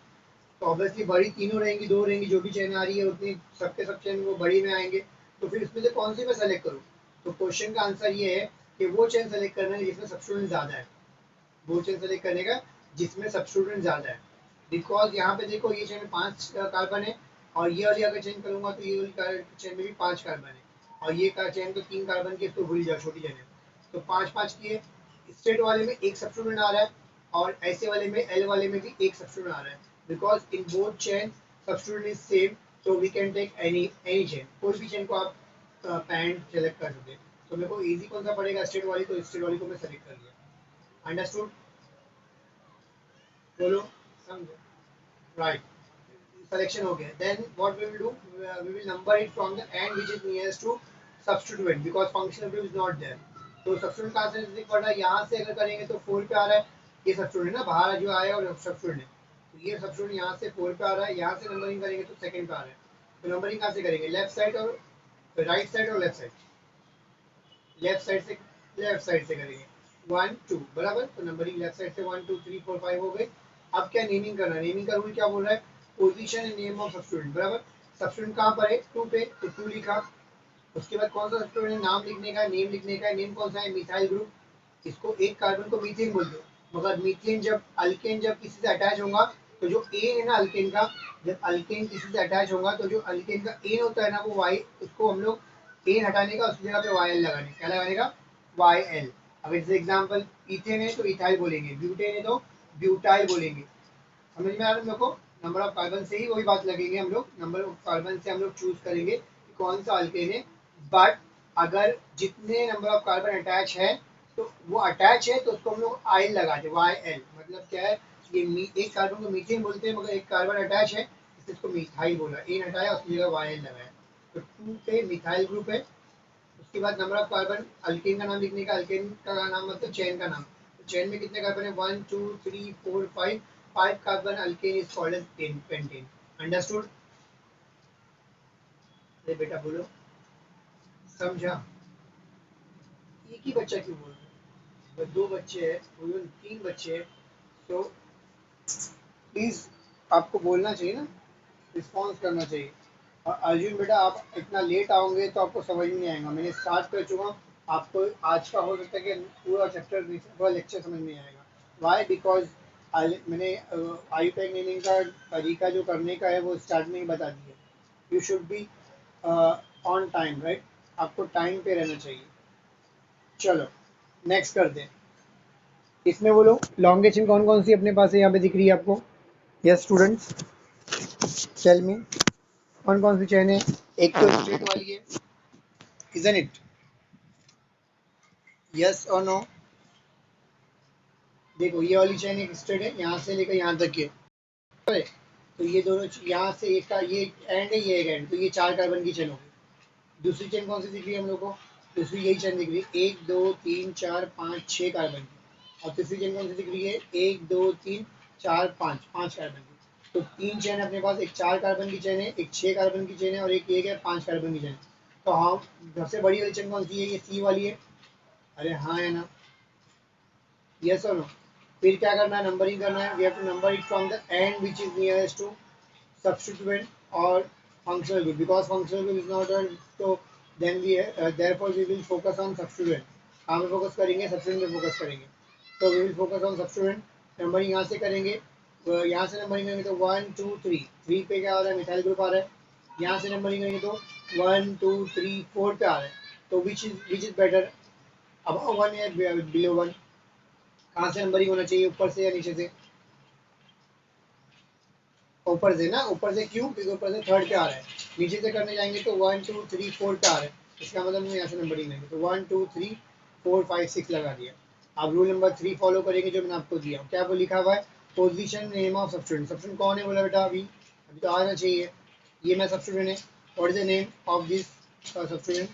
तो ऑब्वियसली बड़ी तीनों रहेंगी, 2 रहेंगी, जो भी चेन आ रही है उतनी सबके सब चेन वो बड़ी में आएंगे. तो फिर इसमें से कौन सी मैं सेलेक्ट करूँ? तो क्वेश्चन का आंसर ये है कि वो चेन सेलेक्ट करना है जिसमें सब्स्टिट्यूएंट ज़्यादा है. वो चेन सेलेक्ट करने का जिसमें सब्स्टिट्यूएंट ज़्यादा है. बिकॉज यहाँ पे देखो ये चेन में 5 कार्बन है, और ये वाली अगर चेन करूँगा तो ये वाली चेन में भी 5 कार्बन है, और ये चेन तो 3 कार्बन की, इसको भूल जाओ, छोटी चेन है. तो 5 5 की है. स्ट्रेट वाले में एक सब्स्टिट्यूएंट आ रहा है, और ऐसे वाले में एल वाले में भी एक सब्स्टिट्यूएंट आ रहा है. Because in both chain substituent is same, तो we can take any chain. कोई भी चेन को आप पैंट सेलेक्ट कर सकते हैं. तो मेरे को इजी कौन सा पड़ेगा? स्ट्रेट वाली, तो स्ट्रेट वाली को मैं सेलेक्ट कर लिया. अंडरस्टूड? बोलो. समझो? राइट. Selection हो गया. Then what we will do, we will number it from the end which is nearest to substituent, because functional group is not there. तो substituent कहाँ से नजदीक पड़ रहा है? यहाँ से अगर करेंगे तो 4 पे आ रहा है, ये substituent है ना, बाहर जो आया और substituent है, तो ये substituent यहाँ से 4 पे आ रहा है. यहाँ से नंबरिंग करेंगे तो सेकंड पे आ रहा है. तो नंबरिंग कहाँ से करेंगे? लेफ्ट साइड और राइट साइड और लेफ्ट साइड. लेफ्ट साइड से करेंगे 1 2, बराबर. तो नंबरिंग लेफ्ट साइड से 1 2 3 4 5 हो गए. अब क्या नेमिंग करना है? नेमिंग का रूल क्या बोल रहा है? Position and name of substituent, बराबर. सब्स्टिट्यूएंट कहाँ पर है? 2 पे, तो 2 लिखा. उसके बाद कौन सा सब्स्टिट्यूएंट है? नाम लिखने का, नेम लिखने का. नेम कौन सा है? Methyl group. इसको एक कार्बन को मीथेन बोल दो. मगर मीथेन जब अल्केन जब किसी से अटैच होगा, तो जो एन है ना अल्केन का, जब अल्केन किसी से अटैच होगा तो जो अल्केन का एन होता है ना, वो वाई, उसको हम लोग एन हटाने का उसकी जगह पे वाई एल लगाने. क्या लगाने का? Y L. अगर जैसे एग्जाम्पल इथेन है तो इथाइल बोलेंगे, ब्यूटेन है तो ब्यूटाइल बोलेंगे. समझ में आ रहा है मेरे को? नंबर ऑफ कार्बन से ही वही बात लगेगी. हम लोग नंबर ऑफ कार्बन से हम लोग चूज करेंगे कि कौन सा अल्केन है. बट अगर जितने नंबर ऑफ कार्बन अटैच है, तो वो अटैच है तो उसको हम लोग आइल लगाते हैं, वाई एल. मतलब क्या है? ये एक कार्बन को मीथेन बोलते हैं, मगर एक कार्बन अटैच है इसलिए इसको मिथाइल बोला. एन हटाया, उसकी जगह वाई एल लगाया. तो 2 पे मिथाइल ग्रुप है. उसके बाद नंबर ऑफ कार्बन, अल्केन का नाम लिखने का. अल्केन का नाम मतलब चेन का नाम. तो चेन में कितने कार्बन है? 1 2 3 4 5. 5 carbon alkane is called as pentane. Understood? अरे बेटा बोलो. समझा? एक ही बच्चा क्यों बोल रहे हैं? 2 बच्चे हैं, 3 बच्चे हैं, तो प्लीज आपको बोलना चाहिए ना, रिस्पॉन्स करना चाहिए. और अर्जुन बेटा, आप इतना लेट आओगे तो आपको समझ में नहीं आएगा. मैंने स्टार्ट कर चुका हूँ. आपको आज का हो सकता है कि पूरा चैप्टर, पूरा लेक्चर समझ में आएगा. वाई? बिकॉज मैंने आई पैक नेमिंग का तरीका जो करने का है वो स्टार्ट में ही बता दिया. You should be on time, right? आपको टाइम पे रहना चाहिए. चलो नेक्स्ट कर दें. इसमें बोलो लॉन्ग चेन कौन कौन सी अपने पास है, यहाँ पे दिख रही है आपको? यस स्टूडेंट्स, टेल मी, कौन कौन सी चेन है? एक तो स्ट्रेट वाली है, इजंट इट? यस और नो? देखो ये वाली चेन एक स्ट्रेट है, यहाँ से लेकर यहाँ तक है, तो ये दोनों यहाँ से एक का ये एंड है, ये एक एंड, तो ये 4 कार्बन की चेन होगी। दूसरी चेन कौन सी दिख रही है हम लोग को? दूसरी यही चेन दिख रही है, 1 2 3 4 5 6 कार्बन की। और तीसरी चेन कौन सी दिख रही है? 1 2 3 4 5 5 कार्बन की। तो 3 चेन अपने पास, एक 4 कार्बन की चेन है, एक 6 कार्बन की चेन है, और एक है 5 कार्बन की चेन। तो हाँ, सबसे बड़ी वाली चेन कौन सी है? ये सी वाली है। अरे हाँ है ना? यस और नो? फिर क्या करना है? नंबरिंग करना है। We have to number it from the end which is nearest to substituent or functional group, because functional group is not done, so then we therefore we will focus on substituent। कहाँ पे focus करेंगे? substituent पे focus करेंगे। तो we will focus on substituent। Numbering यहाँ से करेंगे, यहाँ से नंबरिंग करेंगे तो 1 2 3, 3 पे क्या आ रहा है? मिथाइल ग्रुप आ रहा है। यहाँ से नंबरिंग करेंगे तो 1 2 3 4 पे आ रहा है। तो विच इज बेटर, अबव 1 या बिलो 1? कहाँ से नंबरिंग होना चाहिए, ऊपर से या नीचे से? ऊपर से ना, ऊपर से क्यों? क्योंकि ऊपर से थर्ड पे आ रहा है। नीचे से करने जाएंगे तो 1 2 3 4 पे आ रहा है, इसका मतलब हम यहाँ से नंबरिंग लेंगे तो 1 2 3 4 5 6 लगा दिया। अब रूल नंबर 3 फॉलो करेंगे जो मैंने आपको दिया। क्या वो लिखा हुआ है? Position name of substituent. Substituent कौन है बोला बेटा? अभी अभी तो आना चाहिए। ये मैं सब्स्टिट्यूएंट है। What is the name of this substituent?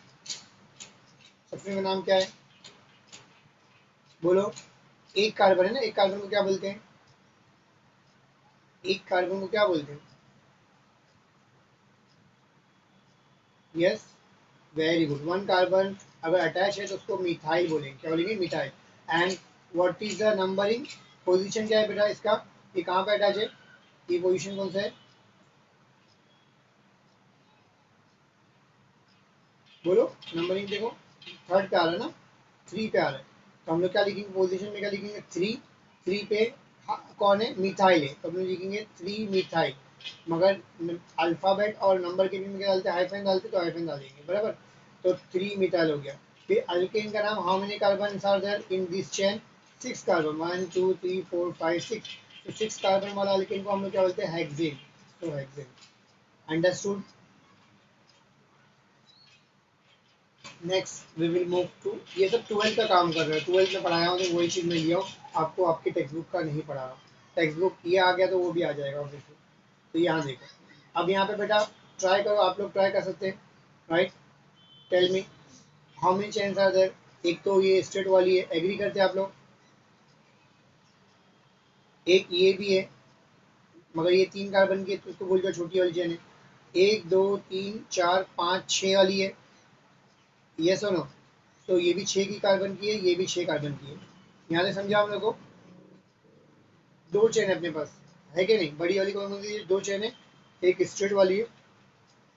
Substituent का नाम क्या है? बोलो। एक कार्बन है ना, एक कार्बन को क्या बोलते हैं? एक कार्बन को क्या बोलते हैं? Yes, very good. One carbon अगर अटैच है तो उसको मिथाइल बोलेंगे। क्या बोलेंगे? Methyl. And what is the numbering? Position क्या है बेटा इसका? ये कहाँ पे अटैच है? ये पोजीशन कौन सा है? बोलो। नंबरिंग देखो, थर्ड पे आ रहा है ना, 3 पे आ रहा है। तो हम लोग क्या लिखेंगे? पोजीशन में क्या लिखेंगे? 3। 3 पे कौन है? मिथाइल है, तो हम लोग लिखेंगे 3 मिथाइल। मगर अल्फाबेट और नंबर के बीच में क्या डालते हैं? हाइफन डालते, तो हाइफन डालेंगे, बराबर। तो 3 मिथाइल हो गया। फिर अल्केन का नाम, how many carbon are there in this chain? 6 carbon, 1 2 3 4 5 6। तो 6 कार्बन वाला अल्केन को हम लोग क्या बोलते हैं? हेक्सेन। तो hexane. Understood? Next we will move to, ये सब 12th का काम कर रहे हैं, 12th में पढ़ाया हूँ तो वही चीज़ मैं लिया हूँ। आपको आपके टेक्स्ट बुक का नहीं पढ़ा रहा। टेक्स्ट बुक ये आ गया तो वो भी आ जाएगा ऑब्वियसली। तो यहाँ देखो, अब यहाँ पे बेटा ट्राई करो, आप लोग ट्राई कर सकते हैं, right? Tell me how many chains are there? एक तो ये स्ट्रेट वाली है, एग्री करते हैं आप लोग? एक ये भी है, मगर ये 3 कार्बन की है, तो उसको बोल दो छोटी वाली चेन है। 1 2 3 4 5 6 वाली है, यस और नो? तो ये भी 6 की कार्बन की है, ये भी 6 कार्बन की है। यहाँ से समझा हम लोग को? दो चेन है अपने पास, है कि नहीं? बड़ी वाली कौन कौन सी है? दो चेन है, एक स्ट्रेट वाली है।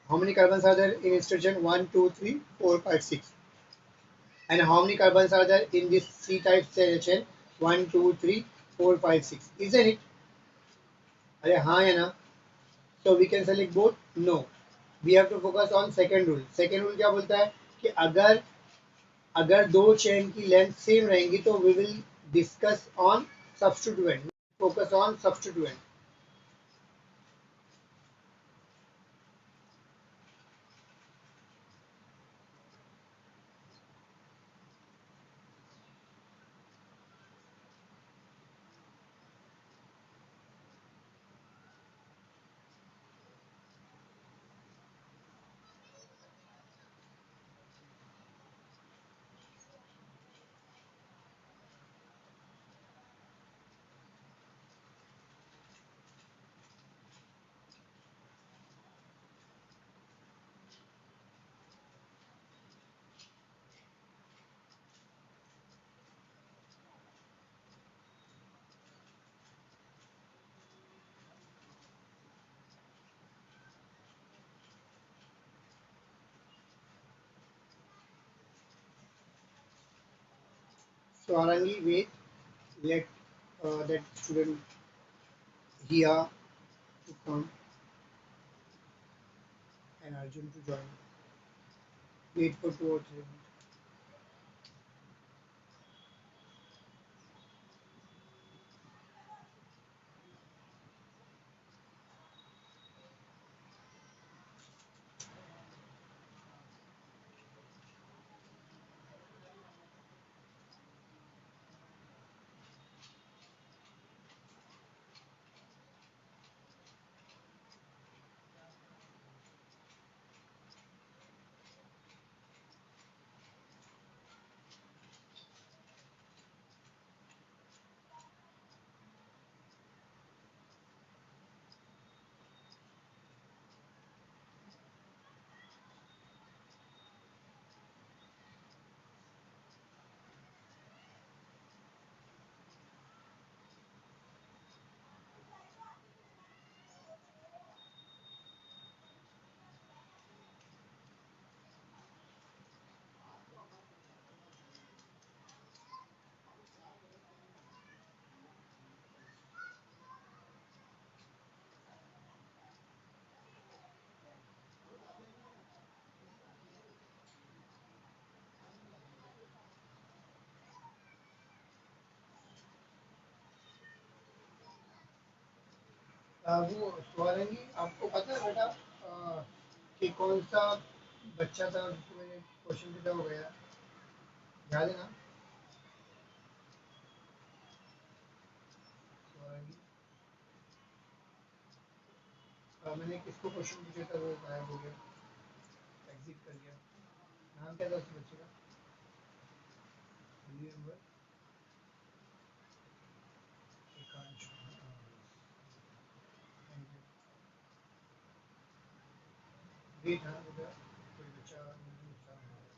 How many carbon are there in straight chain? 1 2 3 4 5 6। And how many carbon are there in this C type chain? 1 2 3 4 5 6। Isn't it? अरे हाँ या ना? so we can select both? no, we have to focus on second rule। second rule क्या बोलता है? कि अगर अगर दो चेन की लेंथ सेम रहेंगी तो we will discuss on substituent, focus on substituent। so Arangi, wait, let that student here to come and Arjun to join, wait for 2 or 3 minutes। वो स्वरंगी आपको पता है बेटा कि कौन सा बच्चा था जिसको मैंने क्वेश्चन पूछा हो गया याद है ना स्वरंगी मैंने किसको क्वेश्चन पूछा था वो गायब हो गया एग्जिट कर गया नाम क्या था उस बच्चे का रिमेम्बर एकांश ये था बेटा कोई बच्चा मुझे नुकसान हो गया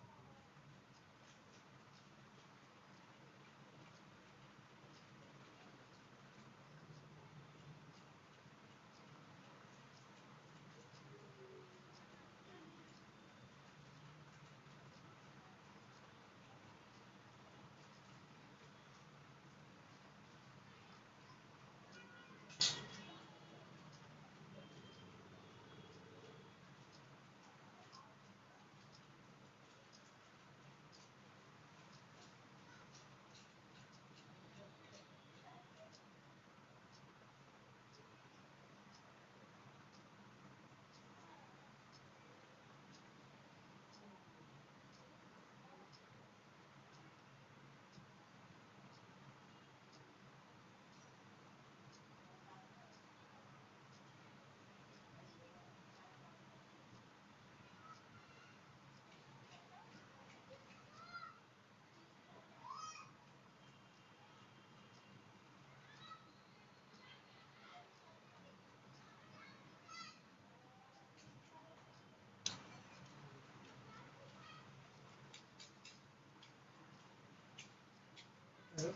हेलो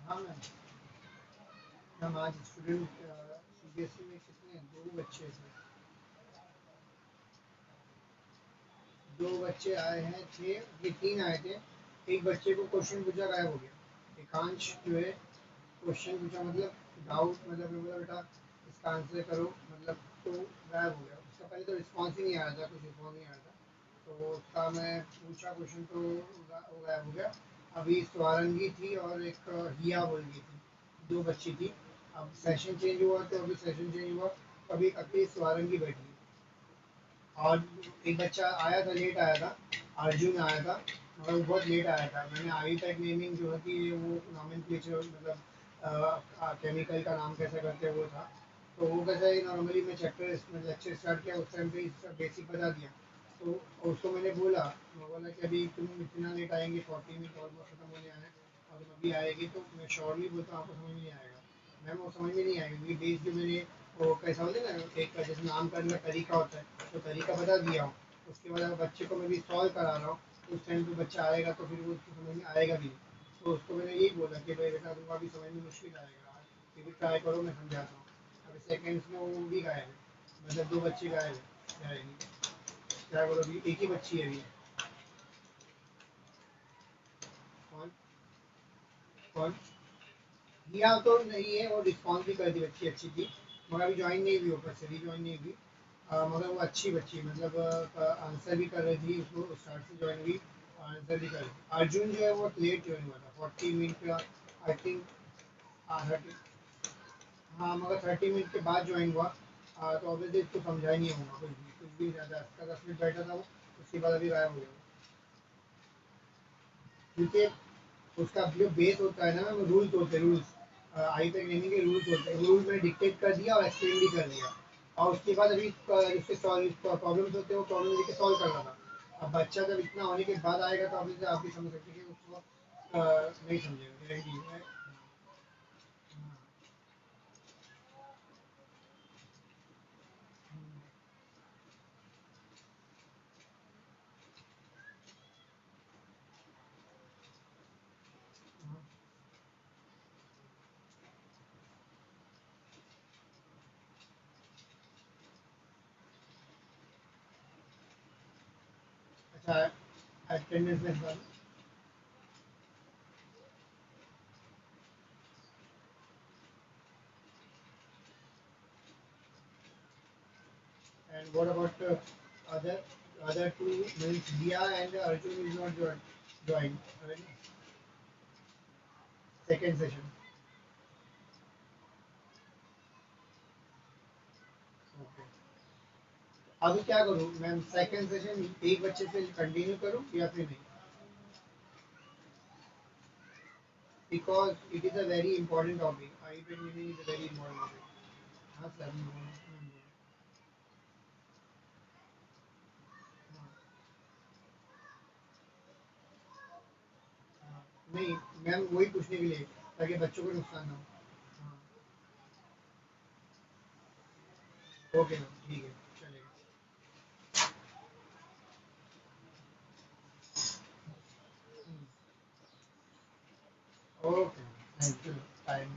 हाँ मैम आज स्टूडेंट सीबीएसई में कितने दो बच्चे थे दो बच्चे आए हैं छः ये तीन आए थे एक बच्चे को क्वेश्चन पूछा गायब हो गया एकांश जो है क्वेश्चन पूछा मतलब डाउट मतलब ये बोला बेटा इसका आंसर करो मतलब तो गायब हो गया उसका पहले तो रिस्पॉन्स ही नहीं आया था कुछ रिस्पॉन्स नहीं आया था तो उसका मैं पूछा क्वेश्चन तो वो गायब हो गया अभी स्वारंगी थी और एक हिया बोल गई थी दो बच्ची थी अब सेशन चेंज हुआ तो अभी सेशन चेंज हुआ अभी अकेली स्वारंगी बैठी और एक बच्चा आया था लेट आया था अर्जुन आया था मगर वो बहुत लेट आया था मैंने आई तक नेमिंग जो है कि वो नॉमेनक्लेचर मतलब केमिकल का नाम कैसे करते हैं वो था तो वो कैसे नॉर्मली मैं चैप्टर लेक्चर स्टार्ट किया उस टाइम पे बेसिक बता दिया तो उसको मैंने बोला मैं बोला कि अभी तुम इतना लेट आएंगे 40 मिनट ऑलमोस्ट खत्म होने आए हैं और तुम अभी आएगी तो मैं श्योरली बोलता हूँ आपको समझ में नहीं आएगा मैम वो समझ में नहीं आएगा क्योंकि बेस जो मैंने वो कैसा होता है ना एक जैसे नाम करने का तरीका होता है तो तरीका बता दिया हूँ उसके बाद अगर बच्चे को मैं भी सॉल्व करा रहा हूँ तो उस टाइम पे बच्चा आएगा तो फिर वो उसको समझ में आएगा भी नहीं। तो उसको मैंने यही बोला कि भाई बेटा तुमको अभी समझ में मुश्किल आएगा फिर भी ट्राई करो मैं समझाता हूँ अभी सेकेंड्स में वो भी गायब है मतलब दो बच्चे गायब है जाएगी क्या बोलो अभी एक ही बच्ची है अभी कौन कौन दिया तो नहीं है और रिस्पॉन्स भी कर दी बच्ची अच्छी थी मगर अभी ज्वाइन नहीं हुई ऊपर से भी ज्वाइन नहीं हुई मगर वो अच्छी बच्ची मतलब आंसर भी कर रही थी उसको स्टार्ट से ज्वाइन हुई आंसर भी कर रही थी अर्जुन जो है वो लेट ज्वाइन हुआ था 40 मिनट का आई थिंक 30 हाँ मगर 30 मिनट के बाद ज्वाइन हुआ तो ऑब्वियसली इसको समझा ही नहीं होगा कुछ भी ज़्यादा इसका 10 मिनट बैठा था वो उसके बाद अभी गायब हो गया क्योंकि उसका जो बेस होता है ना वो रूल्स होते हैं रूल्स आई तक लेने के रूल्स होते हैं रूल्स में डिक्टेट कर दिया और एक्सप्लेन भी कर दिया और उसके बाद अभी उसके प्रॉब्लम्स होते हैं वो प्रॉब्लम लेके सॉल्व कर रहा था अब बच्चा जब इतना होने के बाद आएगा तो अभी आप भी समझ सकते हैं कि उसको नहीं समझेगा गारंटी है अच्छा अटेंडेंस में and what about other other two means Dia and Arjun is not joined right? Second session अभी क्या करूँ मैम, सेकंड सेशन एक बच्चे से कंटिन्यू करूँ या फिर नहीं? Because it is a very important topic. IP engineering is a very important topic. हाँ सर, नहीं मैम वही पूछने के लिए, ताकि बच्चों को नुकसान ना हो। हाँ, ओके मैम, ठीक है, चलेगा। Okay, thank you. Time,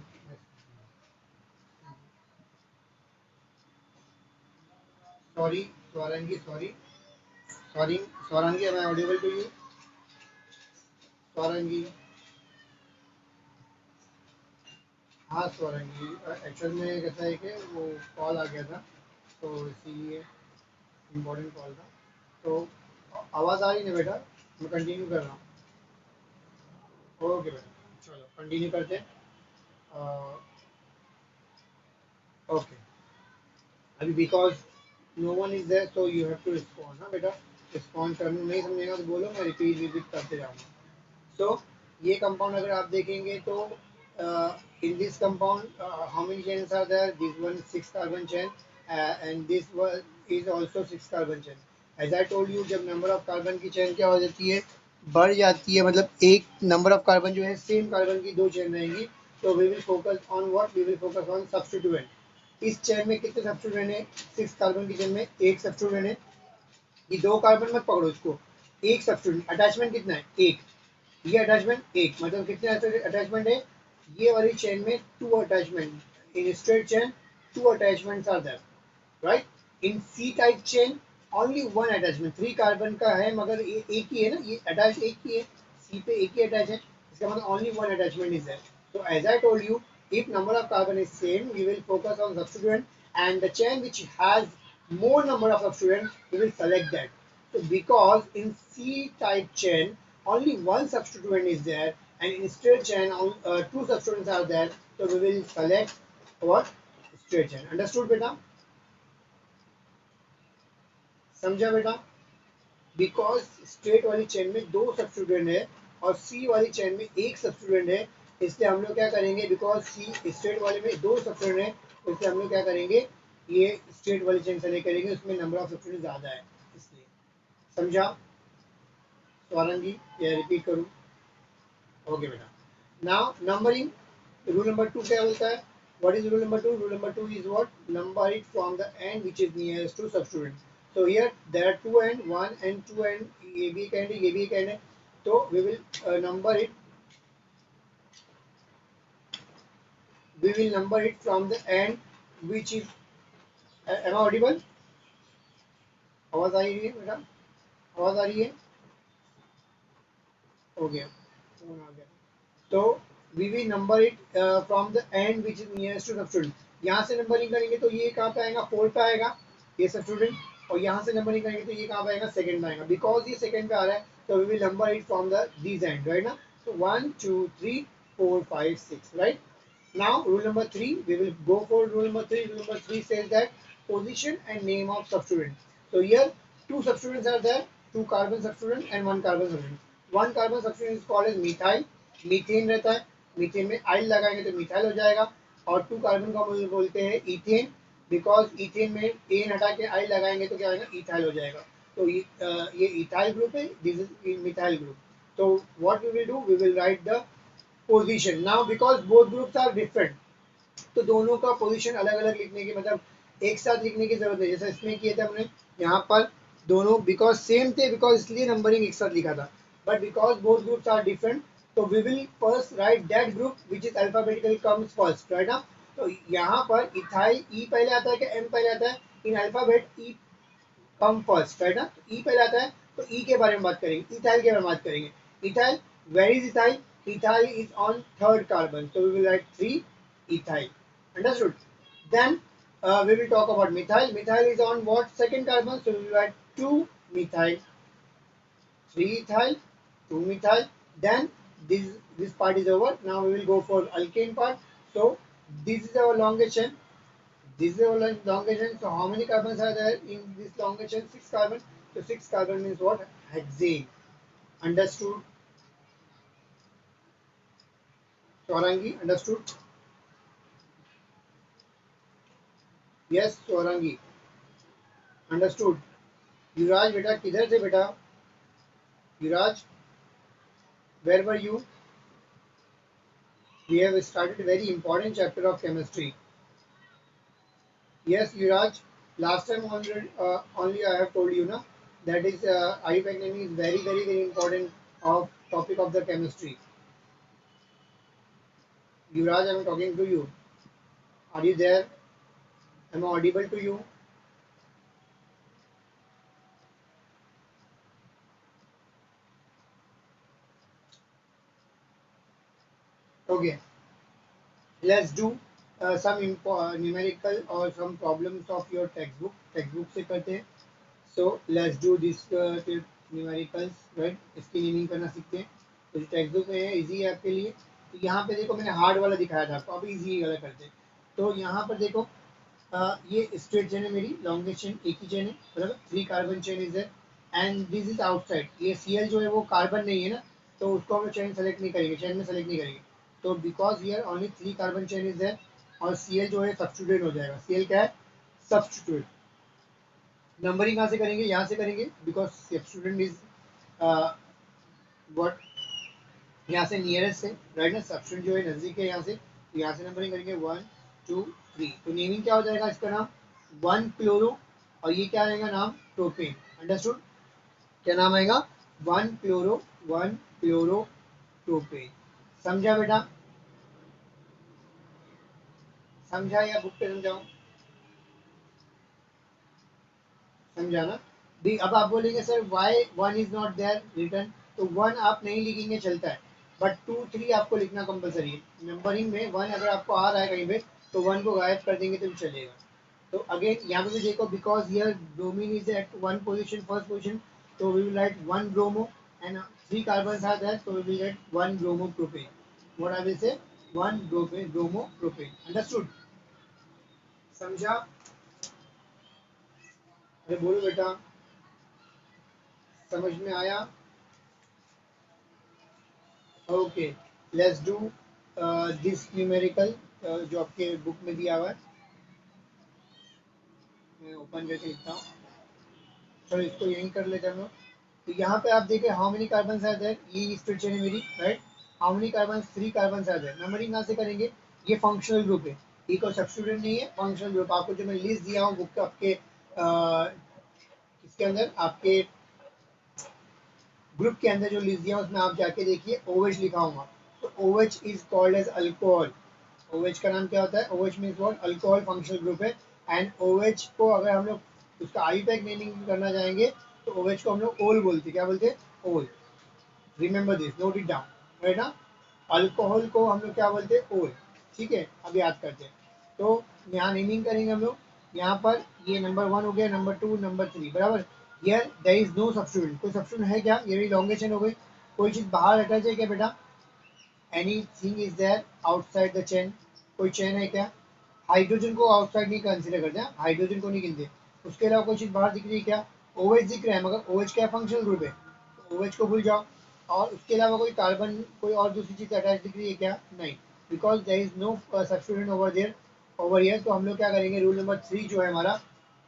sorry Swarangi, sorry sorry Swarangi, am I audible to you? Swarangi, हाँ स्वरंगी, एक्चुअल में कैसा है कि वो कॉल आ गया था, तो इसीलिए इम्पोर्टेंट कॉल था। तो आवाज़ आ रही है ना बेटा? मैं कंटिन्यू कर रहा हूँ। ओके बेटा, चलो कंटिन्यू करते हैं। ओके, अभी because no one is there, so you have to respond. हाँ बेटा, रिस्पॉन्ड करना नहीं समझेगा तो बोलो, मैं रिपीट रिपीट करते जाऊँगा। सो ये कंपाउंड अगर आप देखेंगे तो in this compound how many chains are there? This one 6 carbon chain, and this one is also 6 carbon chain. As I told you, जब नंबर ऑफ कार्बन की चेन क्या हो जाती है, बढ़ जाती है, मतलब एक नंबर ऑफ कार्बन जो है सेम कार्बन की दो चेन रहेंगी, तो we will focus on what? We will focus on substituent. इस चेन में कितने सब्स्टिट्यूएंट है? 6 कार्बन की चेन में एक सब्स्टिट्यूएंट है। ये दो कार्बन मत पकड़ो इसको, एक सब्स्टिट्यूएंट। अटैचमेंट कितना है? एक। ये अटैचमेंट एक, मतलब कितने अटैचमेंट है? ये वाली चेन में two attachment. In straight chain two attachments are there, right? In C type chain only one attachment. Three carbon का है मगर ये एक ही है ना, ये अटैच एक ही है, सी पे एक ही अटैच है, इसका मतलब only one attachment is there. So as I told you, if number of carbon is same, we will focus on substituent, and the chain which has more number of substituent, we will select that. So because in C-type chain, only one substituent is there, and in straight chain, two substituents are there. So we will select what? Straight chain. Understood, beta? समझा बेटा? Because straight वाली chain में दो substituent है और सी वाली chain में एक सब्स्टिट्यूएंट है, इसलिए हम लोग क्या करेंगे? बिकॉज सी स्ट्रेट वाले में दो सब्स्टिट्यूएंट है, तो इसलिए हम लोग क्या करेंगे? ये स्ट्रेट वाली चेन सेलेक्ट करेंगे, उसमें नंबर ऑफ सब्स्टिट्यूएंट ज़्यादा है इसलिए। समझा स्वारंगी? या रिपीट करूँ? ओके बेटा, now numbering, rule number two क्या बोलता है? What is rule number two? Rule number two is what? Number it from the end which is nearest to substituent. So here there are two end, one and two end, ये भी एक end है, ये भी एक end है, तो we will number it, we will number it from the end which is, am I audible? आवाज आ रही है बेटा? आवाज आ रही है? हो गया, फोन आ गया। तो we will number it from the end which is nearest to substituent. यहाँ से नंबरिंग करेंगे तो ये कहाँ पे आएगा? 4 पे आएगा ये सब्स्टिट्यूएंट, और यहाँ से नंबरिंग करेंगे तो ये कहाँ पे आएगा? सेकंड में आएगा। बिकॉज ये सेकंड पे आ रहा है, तो we will number it from the these end, right ना? तो 1 2 3 4 5 6, right? Now rule number three, we will go for rule number three. Rule number three says that position and name of substituent. So here two substituents are there, two carbon substituent and one carbon substituent. One carbon substituent is called as methyl, methane रहता है, methane में आइल लगाएंगे तो methyl हो जाएगा। और to carbon को हम बोलते हैं इथेन, बिकॉज इथेन में एन हटा के आइल लगाएंगे तो क्या होगा? इथाइल हो जाएगा। तो ये इथाइल ग्रुप है, दिस इज मिथाइल ग्रुप। तो what we will do? We will write the position. Now because both groups are different, तो दोनों का पोजीशन अलग अलग लिखने की, मतलब एक साथ लिखने की जरूरत नहीं। जैसे इसमें किए थे हमने यहाँ पर दोनों बिकॉज सेम थे, बिकॉज इसलिए नंबरिंग एक साथ लिखा था। But because both groups are different, तो we will first write that group which is alphabetically comes first, right ना? तो यहाँ पर इथाइल ई पहले आता है कि एम पहले आता है? इन अल्फाबेट ई कम फर्स्ट, राइट ना? तो ई पहले आता है, तो ई के बारे में बात करेंगे, इथाइल के बारे में बात करेंगे। Ethyl, where is ethyl? Ethyl is on third carbon, so we will write 3 ethyl. Understood? Then we will talk about methyl. Methyl is on what? Second carbon, so we will write 2 methyl, 3 ethyl, 2 methyl. Then this part is over. Now we will go for alkane part. So this is our longest chain. This is a elongation. So how many carbons are there in this elongation? 6 carbon. So 6 carbon means what? Hexane. Understood? Saurangi, understood? Yes, Saurangi, understood? युवराज बेटा किधर थे बेटा? युवराज, where were you? We have started a very important chapter of chemistry. Yes, Yuvraj. Last time only I have told you na that is IUPAC naming is very important of topic of the chemistry. Yuvraj, I am talking to you. Are you there? Am I audible to you? Okay. Let's do some numerical or some problems of your textbook. Textbook से करते हैं. So let's do this numericals, right? इसकी नीमिंग करना सीखते हैं. तो जो text book में है इजी है आपके लिए. तो यहाँ पे देखो मैंने हार्ड वाला दिखाया था आपको, अभी इजी वाला करते हैं. तो यहाँ पर देखो ये स्ट्रेट चेन है मेरी, लॉन्गेस्ट चेन एक ही चेन है, बराबर. 3 कार्बन चेन इज है एंड दिस इज आउटसाइड. ये Cl जो है वो कार्बन नहीं है ना, तो उसको हम चेन सेलेक्ट नहीं करेंगे, चेन में सेलेक्ट नहीं करेंगे. तो because here only 3 carbon chain is है और Cl जो है सब्स्टिट्यूट हो जाएगा. Cl क्या है? सब्स्टिट्यूट. नंबरिंग कहाँ से करेंगे? यहाँ से करेंगे बिकॉज सब्स्टिट्यूट इज व्हाट, यहाँ से नियरेस्ट है, राइट ना. सब्स्टिट्यूट जो है नजदीक है यहाँ से, तो यहाँ से नंबरिंग करेंगे 1 2 3. तो नेमिंग क्या हो जाएगा इसका नाम? 1 क्लोरो और ये क्या आएगा नाम? प्रोपेन. अंडरस्टूड? क्या नाम आएगा? 1 क्लोरो, 1 क्लोरो प्रोपेन. समझा बेटा? समझा या बुक पे समझाऊं? समझा ना. अब आप बोलेंगे sir Y 1 is not there written. तो 1 आप नहीं लिखेंगे चलता है, बट 2 3 आपको लिखना कंपलसरी है. नंबरिंग में 1 अगर आपको आ रहा है कहीं पे तो 1 को गायब कर देंगे तो भी चलेगा. तो अगेन यहाँ पे भी देखो because here bromine is at one position, first position, तो we will write 1 bromo and 3 carbon are there, तो we will write 1 bromo propane. What I will say? 1 bromo propane. Understood? समझा? अरे बोलो बेटा, समझ में आया? Okay, let's do this numerical जो आपके बुक में दिया हुआ है. मैं ओपन करके लिखता हूँ. चलो इसको यहीं कर लेते हैं हम लोग. तो यहाँ पे आप देखें how many carbon are there. ये स्प्लिट चेन है मेरी, right. How many carbon? 3 carbon are there. Numbering कहाँ से करेंगे? ये फंक्शनल ग्रुप है, ये कोई सब्स्टिट्यूट नहीं है, फंक्शनल ग्रुप. आपको जो मैं लिस्ट दिया हूँ बुक आपके इसके अंदर, आपके ग्रुप के अंदर जो लिस्ट दिया उसमें आप जाके देखिए OH लिखा होगा. तो OH is called as alcohol. OH का नाम क्या होता है? OH means what? Alcohol functional group है. एंड OH को अगर हम लोग उसका IUPAC नेमिंग करना चाहेंगे तो OH को हम लोग ओल बोलते हैं. क्या बोलते हैं? ओल. Remember this, note it down, right ना. अल्कोहल को हम लोग क्या बोलते हैं? ओल. ठीक है, अब याद करते हैं. तो यहाँ नेमिंग करेंगे हम लोग. यहाँ पर ये नंबर 1 हो गया, नंबर 2, नंबर 3, बराबर. Here there is no substitute. कोई सब्स्टिट्यूट है क्या? ये इलॉन्गेशन हो गई. कोई चीज बाहर अटैच है क्या बेटा? Anything is there outside the chain? कोई चेन है क्या? हाइड्रोजन को आउटसाइड नहीं कंसीडर करते हैं, हाइड्रोजन को नहीं गिनते. उसके अलावा कोई चीज बाहर दिख रही है क्या? OH दिख रहा है, मगर OH क्या फंक्शनल ग्रुप है, तो OH को भूल जाओ. और उसके अलावा कोई कार्बन, कोई और दूसरी चीज अटैच दिख रही है क्या? नहीं, because there is no substitute over there, over here. तो हम लोग क्या करेंगे? रूल नंबर 3 जो है हमारा,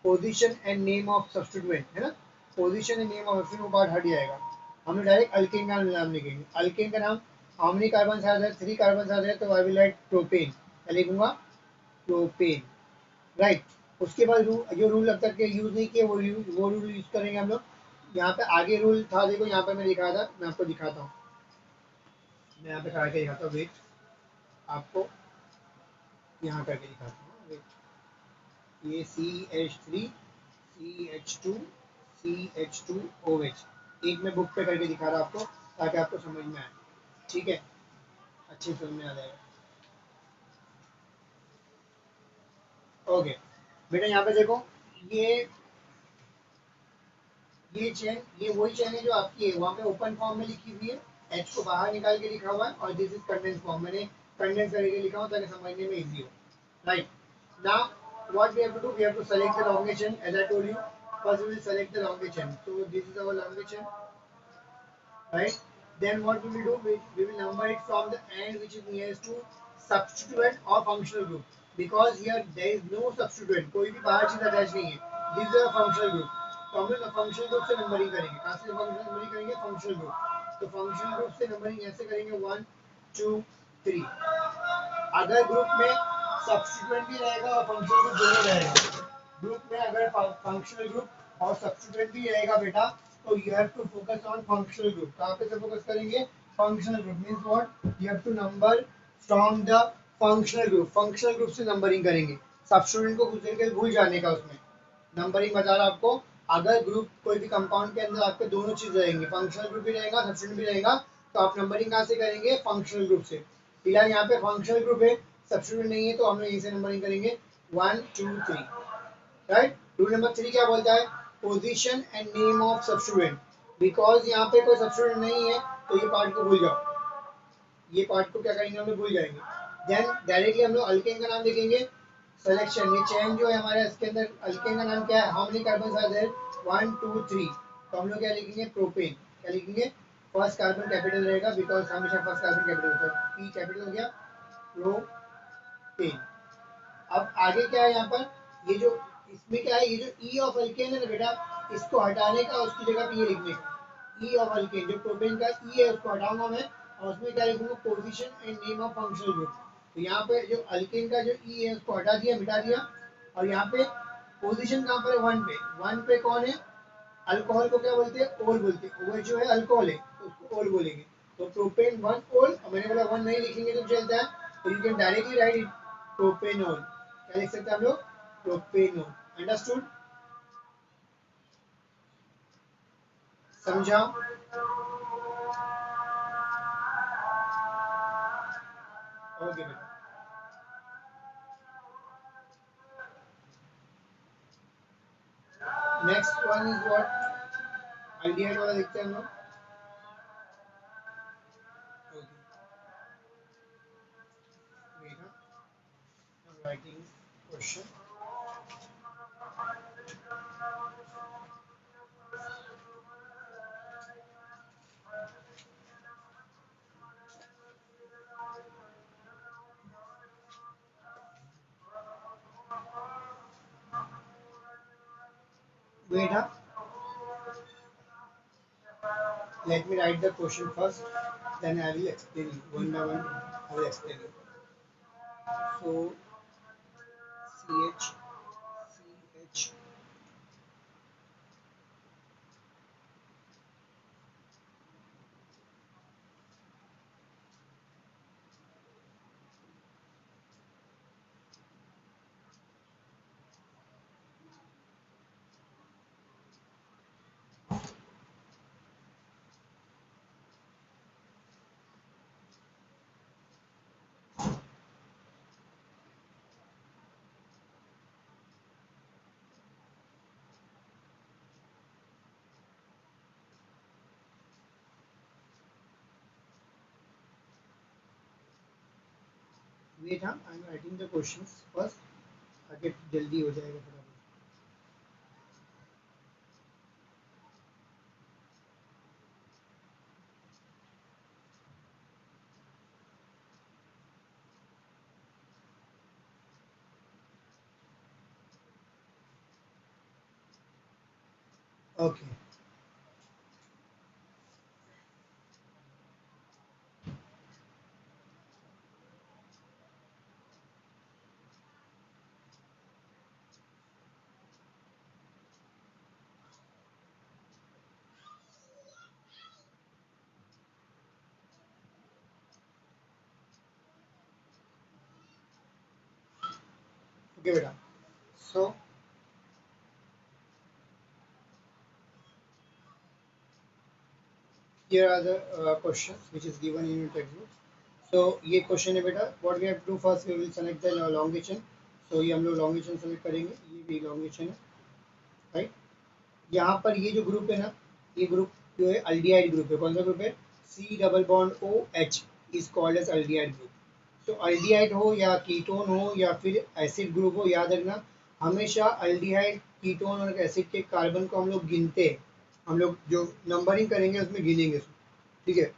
position and name of substituent है ना. Position and name of substituent वो पार्ट हट जाएगा. हम लोग डायरेक्ट अल्केन का नाम लिखेंगे. अल्केन का नाम, how many carbon are there? 3 carbon are there, तो आई विल राइट प्रोपेन. क्या लिखूंगा? Propane, right. उसके बाद जो रूल अब तक के यूज नहीं किए वो रूल यूज करेंगे हम लोग. यहाँ पे आगे रूल था, देखो यहाँ पे मैं दिखाया था, मैं आपको दिखाता हूँ. मैं यहाँ पे करके दिखाता हूँ, वेट. आपको यहाँ करके दिखाता हूँ, वेट. ये CH3 CH2 CH2 OH, एक मैं बुक पे करके दिखा रहा हूँ आपको ताकि आपको समझ में आए. ठीक है, अच्छे समझ में आ जाएगा. ओके बेटा, यहाँ पे देखो, ये ये चेन, ये वही चेन है जो आपकी है, वहाँ पे ओपन फॉर्म में लिखी हुई है. H को बाहर निकाल के लिखा हुआ है और दिस इज कंडेंस फॉर्म. मैंने कंडेंस करके लिखा हुआ ताकि समझने में इजी हो, right. Now what we have to do, we have to select the elongation. As I told you, first we will select the elongation. So this is our elongation, right? Then what we will do, we will number it from the end which is nearest to substituent or functional group, because here there is no substituent, कोई भी बाहर चीज attach नहीं है. This is a functional group. तो हम लोग functional group से नंबरिंग करेंगे. कहाँ से नंबरिंग करेंगे? Functional group. तो फंक्शनल ग्रुप से नंबरिंग ऐसे करेंगे 1 2 3. अगर ग्रुप में सब्स्टिट्यूएंट भी रहेगा और फंक्शनल ग्रुप दोनों रहेगा, ग्रुप में अगर फंक्शनल ग्रुप और सब्स्टिट्यूएंट भी रहेगा बेटा, तो you have to focus on functional group. कहाँ पे से फोकस करेंगे? Functional group. Means what? You have to number from the functional group. Functional group से नंबरिंग करेंगे. सब्स्टिट्यूएंट को कुछ देर के लिए भूल जाने का. उसमें नंबरिंग बता रहा आपको. अगर ग्रुप कोई भी कंपाउंड के अंदर आपके दोनों चीज रहेंगी, फंक्शनल ग्रुप भी रहेगा, सब्स्टिट्यूएंट भी रहेगा, तो आप नंबरिंग कहाँ से करेंगे? फंक्शनल ग्रुप से. फिलहाल यहाँ पे फंक्शनल ग्रुप है, सब्स्टिट्यूएंट नहीं है, तो हम लोग यहीं से नंबरिंग करेंगे 1 2 3. राइट. रूल नंबर 3 क्या बोलता है? Position and name of substituent. Because यहाँ पे कोई सब्स्टिट्यूएंट नहीं है, तो ये पार्ट को भूल जाओ. ये पार्ट को क्या करेंगे? हम लोग भूल जाएंगे. देन डायरेक्टली हम लोग अल्केन का नाम लिखेंगे. सिलेक्शन, ये चेन जो है हमारे इसके अंदर, अल्केन का नाम क्या है? How many carbon are there? 1 2 3. तो हम लोग क्या लिखेंगे? प्रोपेन. क्या लिखेंगे? फर्स्ट कार्बन कैपिटल रहेगा, बिकॉज हमेशा फर्स्ट कार्बन कैपिटल होता है. पी कैपिटल हो गया. प्रोपेन. अब आगे क्या है यहाँ पर? ये जो इसमें क्या है? ये जो ई ऑफ अल्केन है ना बेटा, इसको हटाने का, उसकी जगह पे ये लिखने का. ई ऑफ अल्केन, जो प्रोपेन का ई है उसको हटाऊंगा मैं, और उसमें क्या लिखूंगा? Position and name of functional group. तो यहाँ पे जो अल्केन का जो ई है उसको हटा दिया, मिटा दिया. और यहाँ पे पोजीशन कहाँ पर है? 1 पे. 1 पे कौन है? अल्कोहल को क्या बोलते हैं? ओल बोलते हैं. वो जो है अल्कोहल है, तो उसको ओल बोलेंगे. तो प्रोपेन 1 ओल. मैंने बोला 1 नहीं लिखेंगे तो चलता है, तो you can directly right it propanol. क्या लिख सकते हैं हम लोग? प्रोपेनोल. अंडरस्टूड? समझा? ओके बेटा. Next one is what? Idea वाला देखते हैं हम लोग. Writing question. Wait, huh? Let me write the question first, then I will explain you. One by one, I will explain you. So, CH, CH. Wait, huh? I am writing the questions first. आगे जल्दी हो जाएगा थोड़ा. Okay. Okay, बेटा. So, here are the questions which is given in your textbook. So, ये question है बेटा. What we have to do first, we will select the elongation. So, ये हम लोग elongation select करेंगे. ये भी elongation है, right? यहाँ पर ये जो ग्रुप है ना, ये ग्रुप जो है अल्डिहाइड ग्रुप है. कौन सा ग्रुप है? C double bond OH is called as aldehyde group. तो अल्डिहाइड हो या कीटोन हो या फिर एसिड ग्रुप हो, याद रखना हमेशा अल्डिहाइड कीटोन और एसिड के कार्बन को हम लोग गिनते हैं, हम लोग जो नंबरिंग करेंगे उसमें गिनेंगे, ठीक है।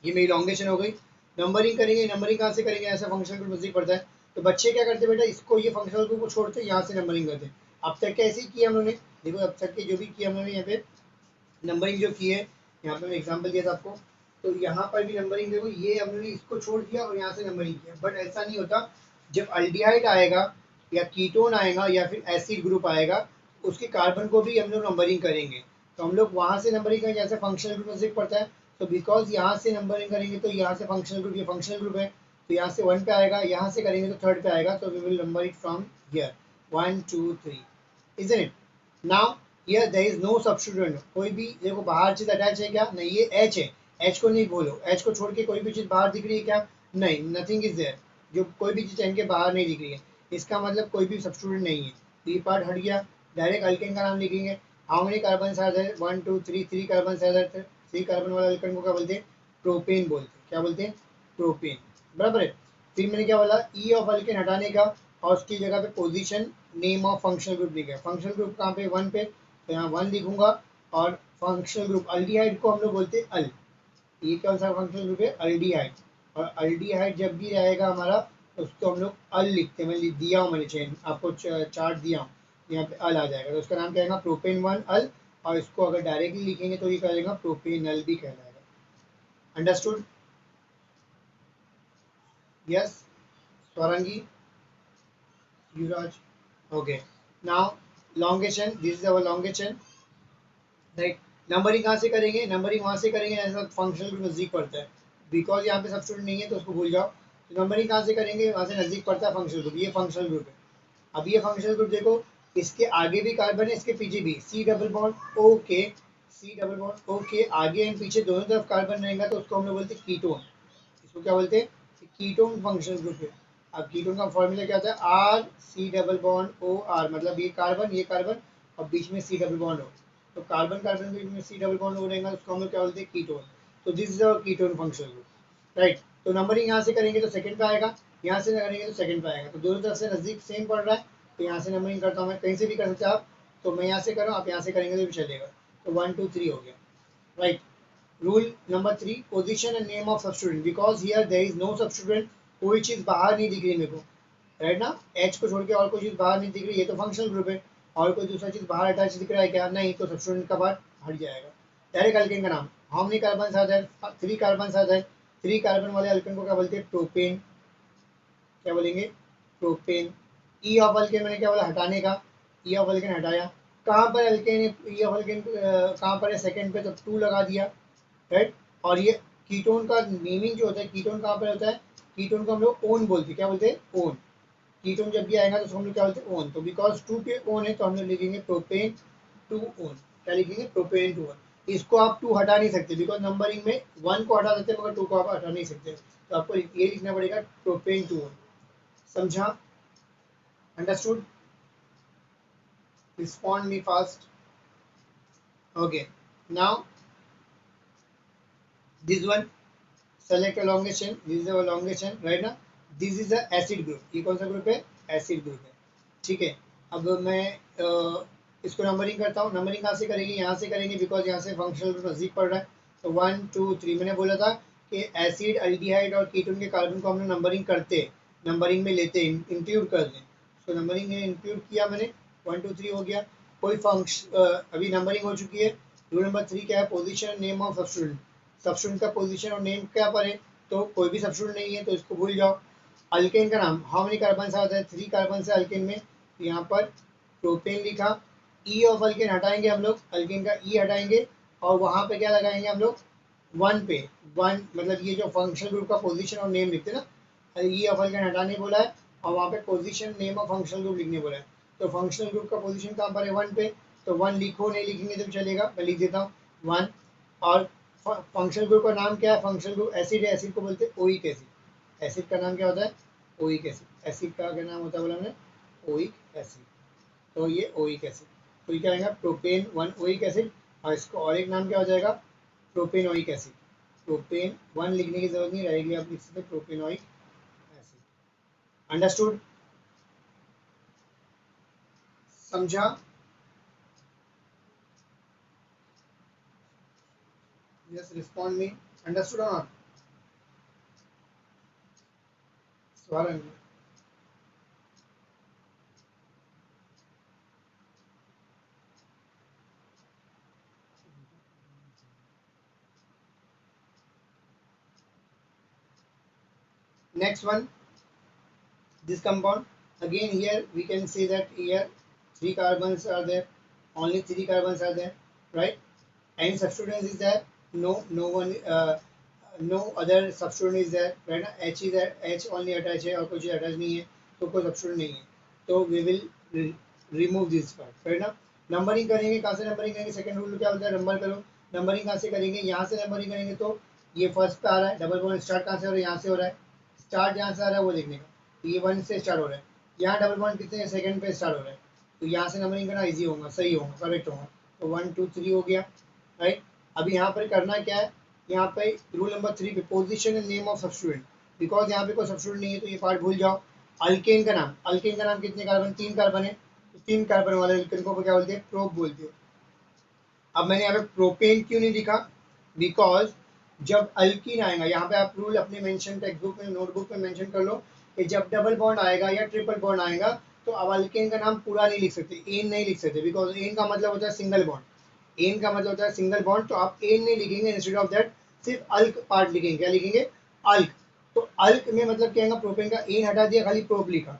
ये मेरी लॉन्गेशन हो गई। नंबरिंग करेंगे, नंबरिंग कहाँ से करेंगे, ऐसा फंक्शनल ग्रुप नजदीक पड़ता है। तो बच्चे क्या करते बेटा, इसको ये फंक्शनल ग्रुप को छोड़ते यहाँ से नंबरिंग करते। अब तक कैसे किया हम लोगों ने, देखो अब तक के जो भी किया हम लोगों ने यहाँ पे नंबरिंग जो की है, यहाँ पे मैं एग्जाम्पल दिया था आपको, तो यहाँ पर भी नंबरिंग देखो, ये हम लोगों ने इसको छोड़ दिया और यहाँ से नंबरिंग किया। बट ऐसा नहीं होता, जब अल्डिहाइड आएगा या कीटोन आएगा या फिर एसिड ग्रुप आएगा, उसके कार्बन को भी हम लोग नंबरिंग करेंगे। तो हम लोग वहाँ से नंबरिंग करेंगे जैसे फंक्शनल ग्रुप नजदीक पड़ता है। तो बिकॉज यहाँ से नंबरिंग करेंगे तो यहाँ से फंक्शनल ग्रुप, ये फंक्शनल ग्रुप है, तो यहाँ से 1 पे आएगा, यहाँ से करेंगे तो 3rd पे आएगा। तो we will number it from here 1 2 3, isn't it. Now here there is no substituent, कोई भी देखो बाहर चीज अटैच है क्या, नहीं, ये एच है, एच को नहीं बोलो, एच को छोड़ के कोई भी चीज बाहर दिख रही है क्या, नहीं, नथिंग इज देयर, जो कोई भी चीज एन के बाहर नहीं दिख रही है, इसका मतलब कोई भी सब्स्टिट्यूएंट नहीं है। तो ये पार्ट हट गया, डायरेक्ट अल्केन का नाम लिखेंगे। How many carbon are there, 1 2 3, 3 carbon are there. 3 carbon वाला अल्केन को क्या बोलते हैं, प्रोपेन बोलते हैं, क्या बोलते हैं, प्रोपेन, बराबर है। फिर मैंने क्या बोला, ई ऑफ अल्केन हटाने का और उसकी जगह पे position name of functional group लिखा। फंक्शनल ग्रुप कहाँ पे, 1 पे, तो यहाँ 1 लिखूंगा। और फंक्शनल ग्रुप अल्डिहाइड को हम लोग बोलते हैं अल, ये कौन सा फंक्शनल ग्रुप है, अल्डिहाइड। और अल्डिहाइड जब भी रहेगा हमारा, तो उसको हम लोग अल लिखते हैं। मैं लिख दिया हूँ, मैंने चेन आपको चार्ट दिया हूँ, यहाँ पे अल आ जाएगा, तो उसका नाम क्या आएगा, प्रोपेन 1 अल। और इसको अगर डायरेक्टली लिखेंगे तो ये कहलाएगा प्रोपेनल भी कहलाएगा। Understood, yes Swarangi, Yuvraj, okay. Now elongation, this is our elongation, right. Numbering कहाँ से करेंगे, नंबरिंग वहाँ से करेंगे ऐसा फंक्शनल ग्रुप नजदीक पड़ता है। बिकॉज यहाँ पे सब्स्टिट्यूएंट नहीं है तो उसको भूल जाओ। तो नंबरिंग कहाँ से करेंगे, वहाँ से नजदीक पड़ता है फंक्शनल ग्रुप, ये फंक्शनल ग्रुप है। अब ये फंक्शनल ग्रुप देखो, इसके आगे भी कार्बन है, इसके पीछे भी, C double bond okay, C double bond okay, आगे एंड पीछे दोनों तरफ कार्बन रहेगा तो उसको हम लोग बोलते हैं कीटोन। इसको क्या बोलते हैं, कीटोन फंक्शनल ग्रुप है। अब कीटोन का फॉर्मूला क्या होता है, R C double bond O R, मतलब ये कार्बन और बीच में सी डबल बॉन्ड हो, तो कार्बन कार्बन के बीच में सी डबल बॉन्ड हो रहेगा, उसको हम लोग क्या बोलते हैं, कीटोन। तो this is our ketone functional group, right. तो नंबरिंग यहाँ से करेंगे तो सेकंड पे आएगा, यहाँ से करेंगे तो सेकंड पे आएगा, तो दोनों तरफ से नजदीक सेम पड़ रहा है। तो यहाँ से नंबरिंग करता हूँ मैं, कहीं से भी कर सकते हैं आप, तो मैं यहाँ से कर रहा हूँ, आप यहाँ से करेंगे तो भी चलेगा। तो 1 2 3 हो गया, right. Rule number 3, position and name of substituent, because here there is no substituent, कोई चीज बाहर नहीं दिख रही मेरे को, राइट ना, एच को छोड़ के और कोई चीज बाहर नहीं दिख रही, ये तो फंक्शनल ग्रुप है। और कोई दूसरा चीज बाहर अटैच दिख रहा है क्या, नहीं, तो सब्स्टिट्यूएंट का पार्ट हट जाएगा। डायरेक्ट अल्केन का नाम, how many carbon are there, 3 carbon are there. 3 carbon वाले अल्केन को क्या बोलते हैं, प्रोपेन, क्या बोलेंगे, प्रोपेन। ई ऑफ अल्केन मैंने क्या बोला, हटाने का, ई ऑफ अल्केन हटाया। कहाँ पर अल्केन ई ऑफ अल्केन कहाँ पर है, सेकंड पे, तो 2 लगा दिया, राइट। और ये कीटोन का नेमिंग जो होता है, कीटोन कहाँ पर होता है, कीटोन को हम लोग ओन बोलते हैं, क्या बोलते हैं, ओन। कीटोन जब भी आएगा तो हम लोग क्या बोलते हैं, ओन। तो बिकॉज 2 पे ओन है तो हम लोग लिखेंगे प्रोपेन 2 ओन, क्या लिखेंगे, प्रोपेन 2 ओन। इसको आप 2 हटा नहीं सकते, बिकॉज नंबरिंग में 1 को हटा सकते हैं मगर 2 को आप हटा नहीं सकते, तो आपको ये लिखना पड़ेगा प्रोपेन 2 ओन। समझा, understood, respond me fast, okay. Now this one, select a elongation, this is a elongation, right ना, this is a acid group, ये कौन सा ग्रुप है, एसिड ग्रुप है, ठीक है। अब मैं इसको नंबरिंग करता हूँ, नंबरिंग कहाँ से करेंगे, यहाँ से करेंगे, बिकॉज यहाँ से फंक्शनल ग्रुप नजदीक पड़ रहा है। तो 1 2 3 मैंने बोला था कि एसिड अल्डिहाइड और कीटोन के कार्बन को हम लोग नंबरिंग करते, नंबरिंग में लेते, इंक्लूड कर दें। तो नंबरिंग में इंक्लूड किया मैंने, 1 2 3 हो गया। कोई फंक्शन अभी नंबरिंग हो चुकी है। रूल नंबर 3 क्या है, position name of substituent, substituent का पोजीशन और नेम क्या पर है, तो कोई भी सब्स्टिट्यूएंट नहीं है तो इसको भूल जाओ। अल्केन का नाम, हाउ मेनी कार्बन आता है, 3 कार्बन से अल्केन में, तो यहाँ पर प्रोपेन लिखा। ई ऑफ अल्केन हटाएंगे हम लोग, अल्केन का ई हटाएंगे और वहाँ पे क्या लगाएंगे हम लोग, 1 पे, 1 मतलब ये जो फंक्शनल ग्रुप का पोजीशन और नेम लिखते हैं ना, ई ऑफ अल्केन हटाने बोला है और वहाँ पे position name of functional group लिखने बोला है। तो फंक्शनल ग्रुप का पोजीशन कहाँ पर है, 1 पे, तो 1 लिखो, नहीं लिखेंगे तो चलेगा, मैं लिख देता हूँ 1। और फंक्शनल ग्रुप का नाम क्या है, फंक्शनल ग्रुप एसिड है, एसिड को बोलते हैं ओइक एसिड। एसिड का नाम क्या होता है, ओइक एसिड। एसिड का क्या नाम होता है बोला हमने, ओइक एसिड। तो ये ओइक एसिड, तो ये क्या आएगा, प्रोपेन 1 ओइक एसिड। और इसको और एक नाम क्या हो जाएगा, प्रोपेन ओइक एसिड। प्रोपेन 1 लिखने की जरूरत नहीं रहेगी, आप लिख सकते प्रोपेन ओइक एसिड। अंडरस्टूड, समझा? Just respond me. Understood or not? Swaran. Next one, this compound. Again here we can say that here 3 carbons are there. Only 3 carbons are there, right? Any substituents is there? No, no one. No other substituent is there, right? ना H is there, H only attach है और कुछ attach नहीं है, तो कोई substituent नहीं है. तो we will remove this part, right ना? नंबरिंग करेंगे, कहाँ से नंबरिंग करेंगे? सेकंड रूल क्या बोलता है? नंबर करो. नंबरिंग कहाँ से करेंगे? यहाँ से नंबरिंग करेंगे. तो ये फर्स्ट पे आ रहा है, डबल बॉन्ड स्टार्ट कहाँ से हो रहा है? यहाँ से हो रहा है. स्टार्ट जहाँ से आ रहा है वो देखने का. तो ये 1 से स्टार्ट हो रहा है. यहाँ डबल बॉन्ड कितने सेकंड पे स्टार्ट हो रहा है, तो यहाँ से नंबरिंग करना इजी होगा, सही होगा, करेक्ट होगा. तो 1 2 3 हो गया, राइट. अभी यहाँ पर करना क्या है? यहाँ पे रूल नंबर 3 पे position and name of substituent. Because यहाँ पे कोई सब्स्टिट्यूएंट नहीं है तो ये पार्ट भूल जाओ. अल्केन का नाम, अल्केन का नाम कितने कार्बन? 3 कार्बन है. तो 3 कार्बन वाले अल्केन को क्या बोलते हैं? प्रोप बोलते हैं. अब मैंने यहाँ पे प्रोपेन क्यों नहीं लिखा? बिकॉज जब अल्कीन आएगा, यहाँ पे आप रूल अपने मेंशन टेक्स्ट बुक में, नोटबुक में मेंशन कर लो कि जब डबल बॉन्ड आएगा या ट्रिपल बॉन्ड आएगा तो अब अल्केन का नाम पूरा नहीं लिख सकते, एन नहीं लिख सकते. बिकॉज एन का मतलब होता है सिंगल बॉन्ड. एन का मतलब होता है सिंगल बॉन्ड. तो आप एन नहीं लिखेंगे, इंस्टेड ऑफ दैट सिर्फ अल्क पार्ट लिखेंगे. क्या लिखेंगे? अल्क. तो अल्क में मतलब क्या है? प्रोपेन का एन हटा दिया, खाली प्रोप लिखा.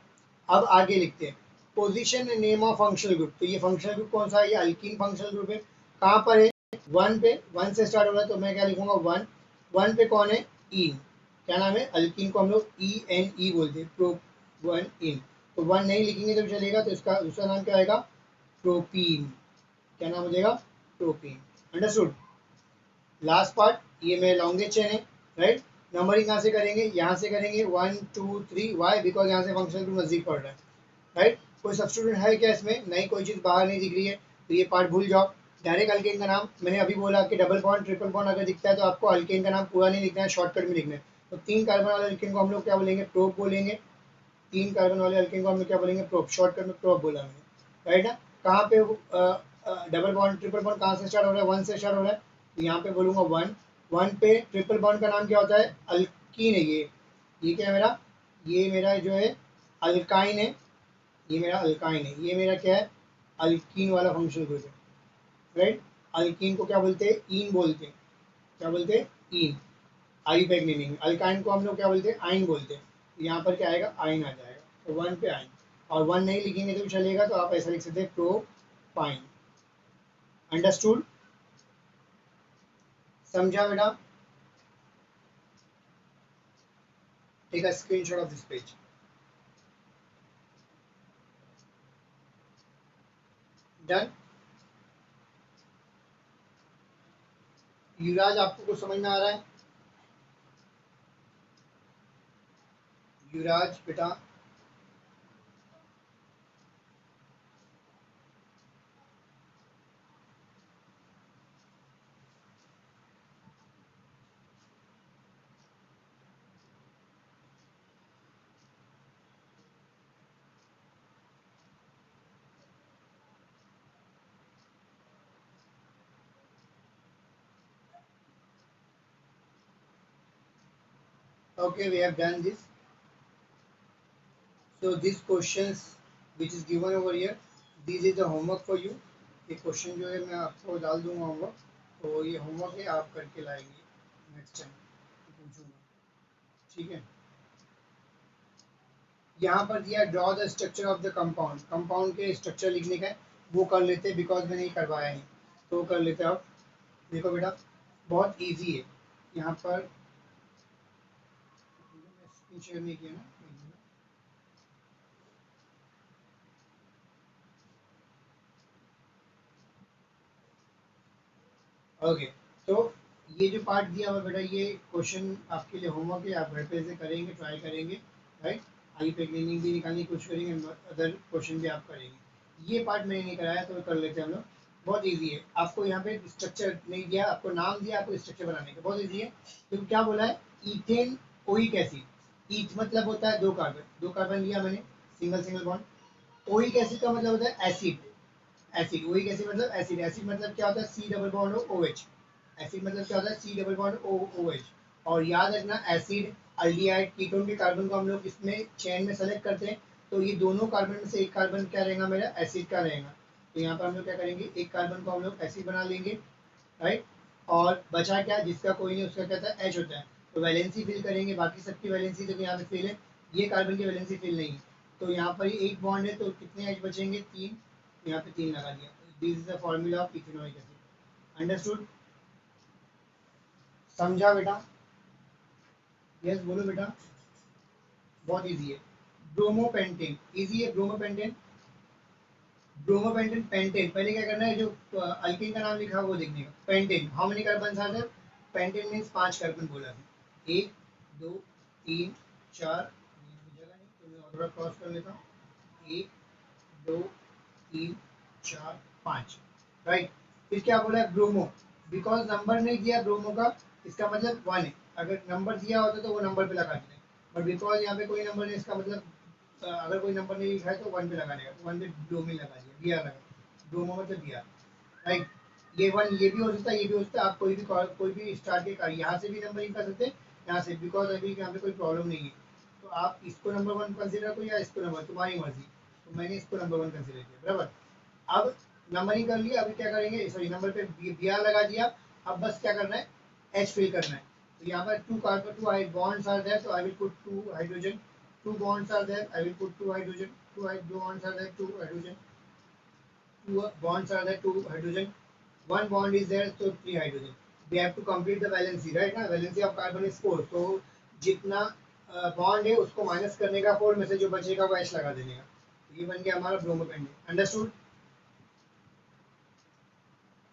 अब आगे लिखते हैं position and name of functional group. तो ये फंक्शनल ग्रुप कौन सा है? ये अल्कीन फंक्शनल ग्रुप है. कहाँ पर है? 1 पे. 1 से स्टार्ट हो रहा है तो मैं क्या लिखूंगा? 1. 1 पे कौन है? इन. क्या नाम है? अल्कीन को हम लोग ENE बोलते हैं, प्रोप 1 इन. तो 1 नहीं लिखेंगे तो चलेगा, तो इसका दूसरा नाम क्या आएगा? प्रोपीन. क्या नाम हो जाएगा? प्रोपीन. अंडरस्टूड? लास्ट पार्ट, ये मेरे लॉन्गेस्ट चेन है, राइट. नंबरिंग कहाँ से करेंगे? यहाँ से करेंगे 1 2 3. वाई? बिकॉज यहाँ से फंक्शनल ग्रुप नजदीक पड़ रहा है, राइट. कोई सब्स्टिट्यूट है क्या इसमें? नहीं, कोई चीज़ बाहर नहीं दिख रही है, तो ये पार्ट भूल जाओ. डायरेक्ट अल्केन का नाम, मैंने अभी बोला कि डबल बॉन्ड ट्रिपल बॉन्ड अगर दिखता है तो आपको अल्केन का नाम पूरा नहीं लिखना है, शॉर्टकट में लिखना है. तो 3 कार्बन वाले अल्केन को हम लोग क्या बोलेंगे? प्रोप बोलेंगे. 3 कार्बन वाले अल्केन को हम लोग क्या बोलेंगे? प्रोप. शॉर्टकट में प्रोप बोला मैंने, राइट ना. कहाँ पे डबल बॉन्ड ट्रिपल बॉन्ड कहाँ से स्टार्ट हो रहा है? 1 से स्टार्ट हो रहा है, तो यहाँ पे बोलूंगा 1. 1 पे ट्रिपल बॉन्ड का नाम क्या होता है? अल्कीन है. ये क्या है मेरा? ये मेरा जो है अल्काइन है. ये मेरा अल्काइन है. ये मेरा क्या है? अल्कीन वाला फंक्शनल ग्रुप है, राइट. अल्कीन को क्या बोलते हैं? ईन बोलते हैं. क्या बोलते हैं? ईन. आई पैक मीनिंग. अल्काइन को हम लोग क्या बोलते हैं? आइन बोलते हैं. यहाँ पर क्या आएगा? आइन आ जाएगा. तो 1 पे आइन. और 1 नहीं लिखेंगे तो चलेगा, तो आप ऐसा लिख सकते हैं प्रोपाइन. अंडरस्टूड? समझा बेटा? Take a screenshot of this page. Done. Yuvraj, आपको कुछ समझ में आ रहा है? युवराज बेटा. Okay, we have done this. So these questions which is given over here, this is the homework for you. ये क्वेश्चन जो है मैं आपको डाल दूंगा होमवर्क, तो ये होमवर्क है, आप करके लाएंगे नेक्स्ट टाइम पूछूंगा, ठीक है. यहाँ पर दिया draw the structure of the compound. Compound के स्ट्रक्चर लिखने का है, वो कर लेते हैं बिकॉज मैंने ये करवाया नहीं, तो कर लेते हैं. आप देखो बेटा, बहुत इजी है. यहाँ पर स्क्रीन शेयर नहीं किया ना. ओके, तो ये जो पार्ट दिया हुआ बेटा, ये क्वेश्चन आपके लिए होमवर्क है, आप घर पे से करेंगे, ट्राई करेंगे, राइट. आई पे क्लीनिंग भी निकालने की कोशिश करेंगे, अदर क्वेश्चन भी आप करेंगे. ये पार्ट मैंने नहीं कराया तो कर लेते हैं हम लोग. बहुत इजी है. आपको यहाँ पे स्ट्रक्चर नहीं दिया, आपको नाम दिया, आपको स्ट्रक्चर बनाने का. बहुत इजी है. तो क्या बोला है? Ethane oic acid. ईथ मतलब होता है 2 कार्बन. 2 कार्बन लिया मैंने, single single bond. Oic acid का मतलब होता है एसिड। एसिड, ओइक एसिड मतलब एसिड। एसिड मतलब क्या होता है? C double bond O H. Acid मतलब क्या होता है? C double bond O H. और याद रखना एसिड अल्डिहाइड कीटोन के कार्बन को हम लोग इसमें चेन में सेलेक्ट करते हैं, तो ये दोनों कार्बन में से एक कार्बन क्या रहेगा मेरा? एसिड का रहेगा। तो यहाँ पर हम लोग क्या करेंगे, एक कार्बन को हम लोग एसिड बना लेंगे, राइट। और बचा क्या? जिसका कोई नहीं उसका क्या होता है? एच होता है। तो वैलेंसी फिल करेंगे, बाकी सबकी वैलेंसी तो यहाँ पे फिल है, ये कार्बन की वैलेंसी फिल नहीं है। तो यहाँ पर ये एक बॉन्ड है, तो कितने एच बचेंगे? 3। यहाँ पे 3 लगा दिया। This is the formula of ethanoic acid. Understood? समझा बेटा? यस बोलो बेटा। बहुत इजी है। ब्रोमोपेंटेन इजी है। Bromopentane, bromopentane, pentane. पहले क्या करना है, जो अल्कीन का नाम लिखा है वो देखने का। Pentane how many carbon are there? Pentane means 5 carbon बोला है। 1 2 3 4, जगह नहीं तो मैं थोड़ा क्रॉस कर लेता हूँ। 1 2 3 4 5, राइट। फिर क्या बोला है? ब्रोमो। बिकॉज नंबर नहीं दिया ब्रोमो का, इसका मतलब 1 है। अगर नंबर दिया होता तो वो नंबर पे लगा देते, बट बिकॉज यहाँ पे कोई नंबर नहीं, इसका मतलब अगर कोई नंबर नहीं लिखा है तो 1 पे लगा देगा। 1 पे ब्रोमीन लगा दिया, बी आर लगा। ब्रोमो मतलब बी आर, राइट। ये 1 ये भी हो सकता है, ये भी हो सकता है। आप कोई भी स्टार्ट के यहाँ से भी नंबरिंग कर सकते हैं, यहाँ से, बिकॉज अभी यहाँ पे कोई प्रॉब्लम नहीं है। तो आप इसको नंबर 1 कंसिडर करो या इसको नंबर, तुम्हारी मर्जी। तो मैंने इसको नंबर 1 कंसिडर किया, बराबर। अब नंबरिंग कर लिया, अभी क्या करेंगे? सॉरी, नंबर पे बी आर लगा दिया। अब बस क्या करना है? एच फिल करना है। तो यहाँ पर 2 carbon, 2 bonds are there, so I will put 2 hydrogen. 2 bonds are there, I will put 2 hydrogen. 2 bonds are there, 2 hydrogen. 2 bonds are there, 2 hydrogen. 1 bond is there, so 3 hydrogen. We have to complete the valency, right? ना, valency of carbon is 4, so जितना bond है उसको minus करने का, 4 में से जो बचेगा वो एच लगा देने का। तो ये बन गया हमारा ब्रोमोपेंटेन। अंडरस्टूड?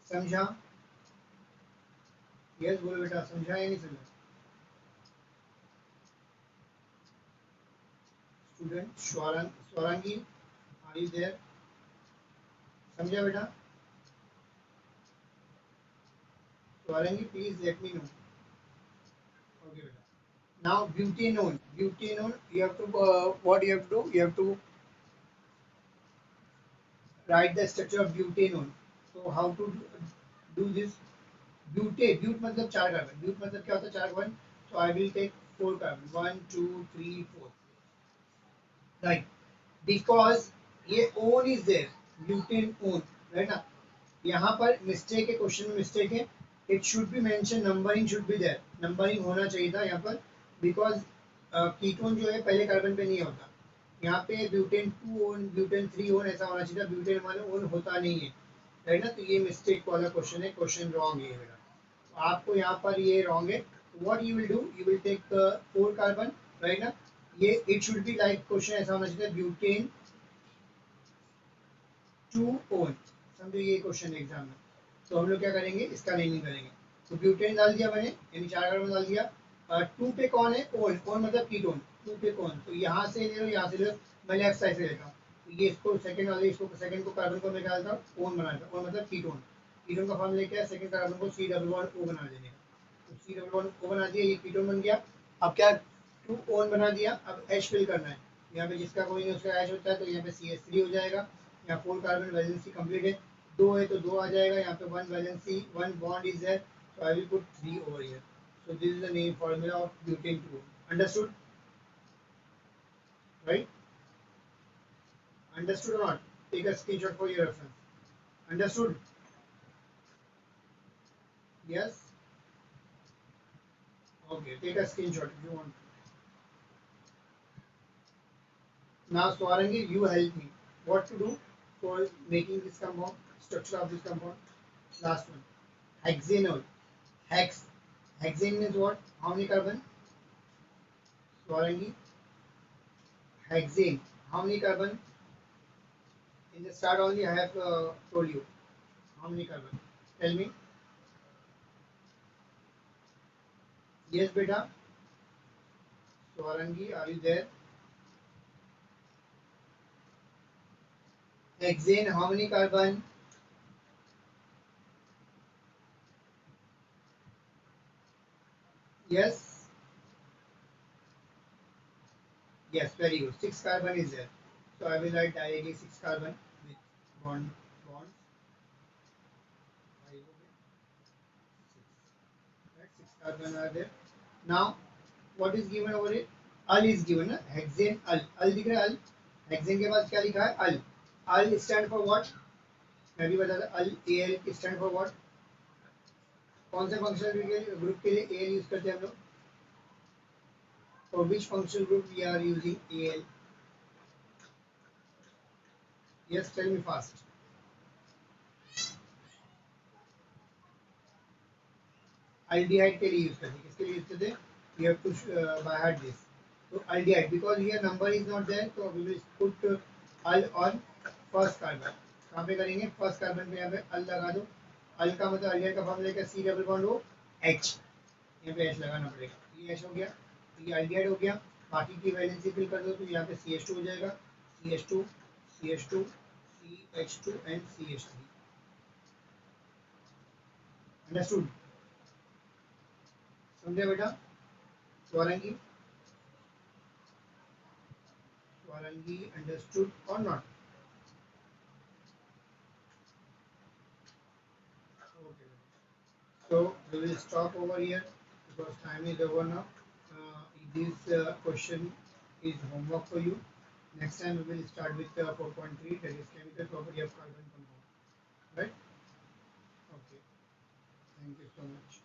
समझा? यस बोलो बेटा, समझा या नहीं समझा? Student Swarangi, are you there? समझा बेटा? Swarangi, please let me know. Okay बेटा। Now butanone, butanone, you have to what you have to do? You have to write the structure of butanone. So how to do this? Butane, but मतलब 4 carbon, but मतलब क्या होता है? 4 carbon. So I will take 4 carbon, 1 2 3 4, right? Because ये on is there, butane on, right ना? यहाँ पर mistake है, क्वेश्चन में मिस्टेक है। It should be mention, numbering should be there, numbering होना चाहिए था यहाँ पर। बिकॉज कीटोन जो है पहले कार्बन पे नहीं होता। यहाँ पे ब्यूटेन 2 ओन, ब्यूटेन 3 ओन ऐसा होना चाहिए था, ब्यूटेन 1 ओन होता नहीं है, राइट ना? तो ये मिस्टेक वाला क्वेश्चन है, क्वेश्चन रॉन्ग है मेरा। तो आपको यहाँ पर ये रॉन्ग है। What you will do? You will take 4 carbon, right ना? ये it should be like, question ऐसा होना चाहिए, ब्यूटेन 2 ओन। समझो ये क्वेश्चन एग्जाम में। तो हम लोग क्या करेंगे? इसका नेमिंग करेंगे। तो ब्यूटेन डाल दिया मैंने, यानी 4 कार्बन डाल दिया। 2 पे कौन है? ओन। ओन मतलब कीटोन। 2 पे कौन? तो यहाँ से ले लो, यहाँ से ले लो। मैं लेफ्ट साइड से लेता हूँ। तो ये इसको सेकंड वाले, इसको सेकंड को कार्बन को मैं निकालता हूँ, ओन बनाता हूँ। ओन मतलब कीटोन। कीटोन का फॉर्म लेके सेकंड कार्बन को सी डबल बॉन्ड ओ बना देने का। तो सी डबल बॉन्ड ओ बना दिया, ये कीटोन बन गया। अब क्या? 2 ओन बना दिया। अब एच फिल करना है। यहाँ पे जिसका कोई नहीं उसका एच होता है, तो यहाँ पे CH3 हो जाएगा। यहाँ 4 कार्बन वैलेंसी कंप्लीट है। 2 है तो 2 आ जाएगा। यहाँ पे 1 valency, 1 bond is there, so I will put 3 over here. So this is the name formula of butane 2. Understood? Right? Understood or not? Take a screenshot for your reference. Understood? Yes? Okay, take a screenshot if you want. Now Swarangi, you help me. What to do for making this compound, structure of this compound? Last one. Hexanol. Hex. Hexane means what? How many carbon? Swarangi. Hexane. How many carbon? In the start only I have told you. How many carbon? Tell me. Yes, beta. Swarangi, are you there? Hexane, how many carbon? Yes. Yes, very good. 6 carbon is there. So I will write directly 6 carbon with bonds. 5 okay, 6. Right, 6 carbon are there. Now what is given over here? Al is given ना hexane al. Al दिख रहा है al. Hexane के बाद क्या लिखा है al. Al stand for what? मैं भी बता दूं al al stand for what? कौन से फंक्शनल ग्रुप के लिए al यूज करते हैं हम लोग? For which functional group we are using al? Yes, tell me fast. Aldehyde के लिए यूज करते हैं. किसके लिए यूज करते हैं? We have to by heart this. So aldehyde because here number is not there, so we will put al on first carbon. कहाँ पे करेंगे? फर्स्ट कार्बन पे यहाँ पे अल लगा दो. अल का मतलब aldehyde का फॉर्मूला क्या? C डबल बॉन्ड हो H. यहाँ पे H लगाना पड़ेगा. ये H हो गया. ये aldehyde हो गया. बाकी की वैलेंसी फिल कर दो तो यहाँ पे CH2 हो जाएगा. CH2 CH2 CH2 and CH3. Understood? समझे बेटा? स्वरंगी understood or not? Okay. So we will stop over here because time is over now. This question is homework for you. Next time we will start with 4.3, that is chemical property of carbon compound. Right? Okay. Thank you so much.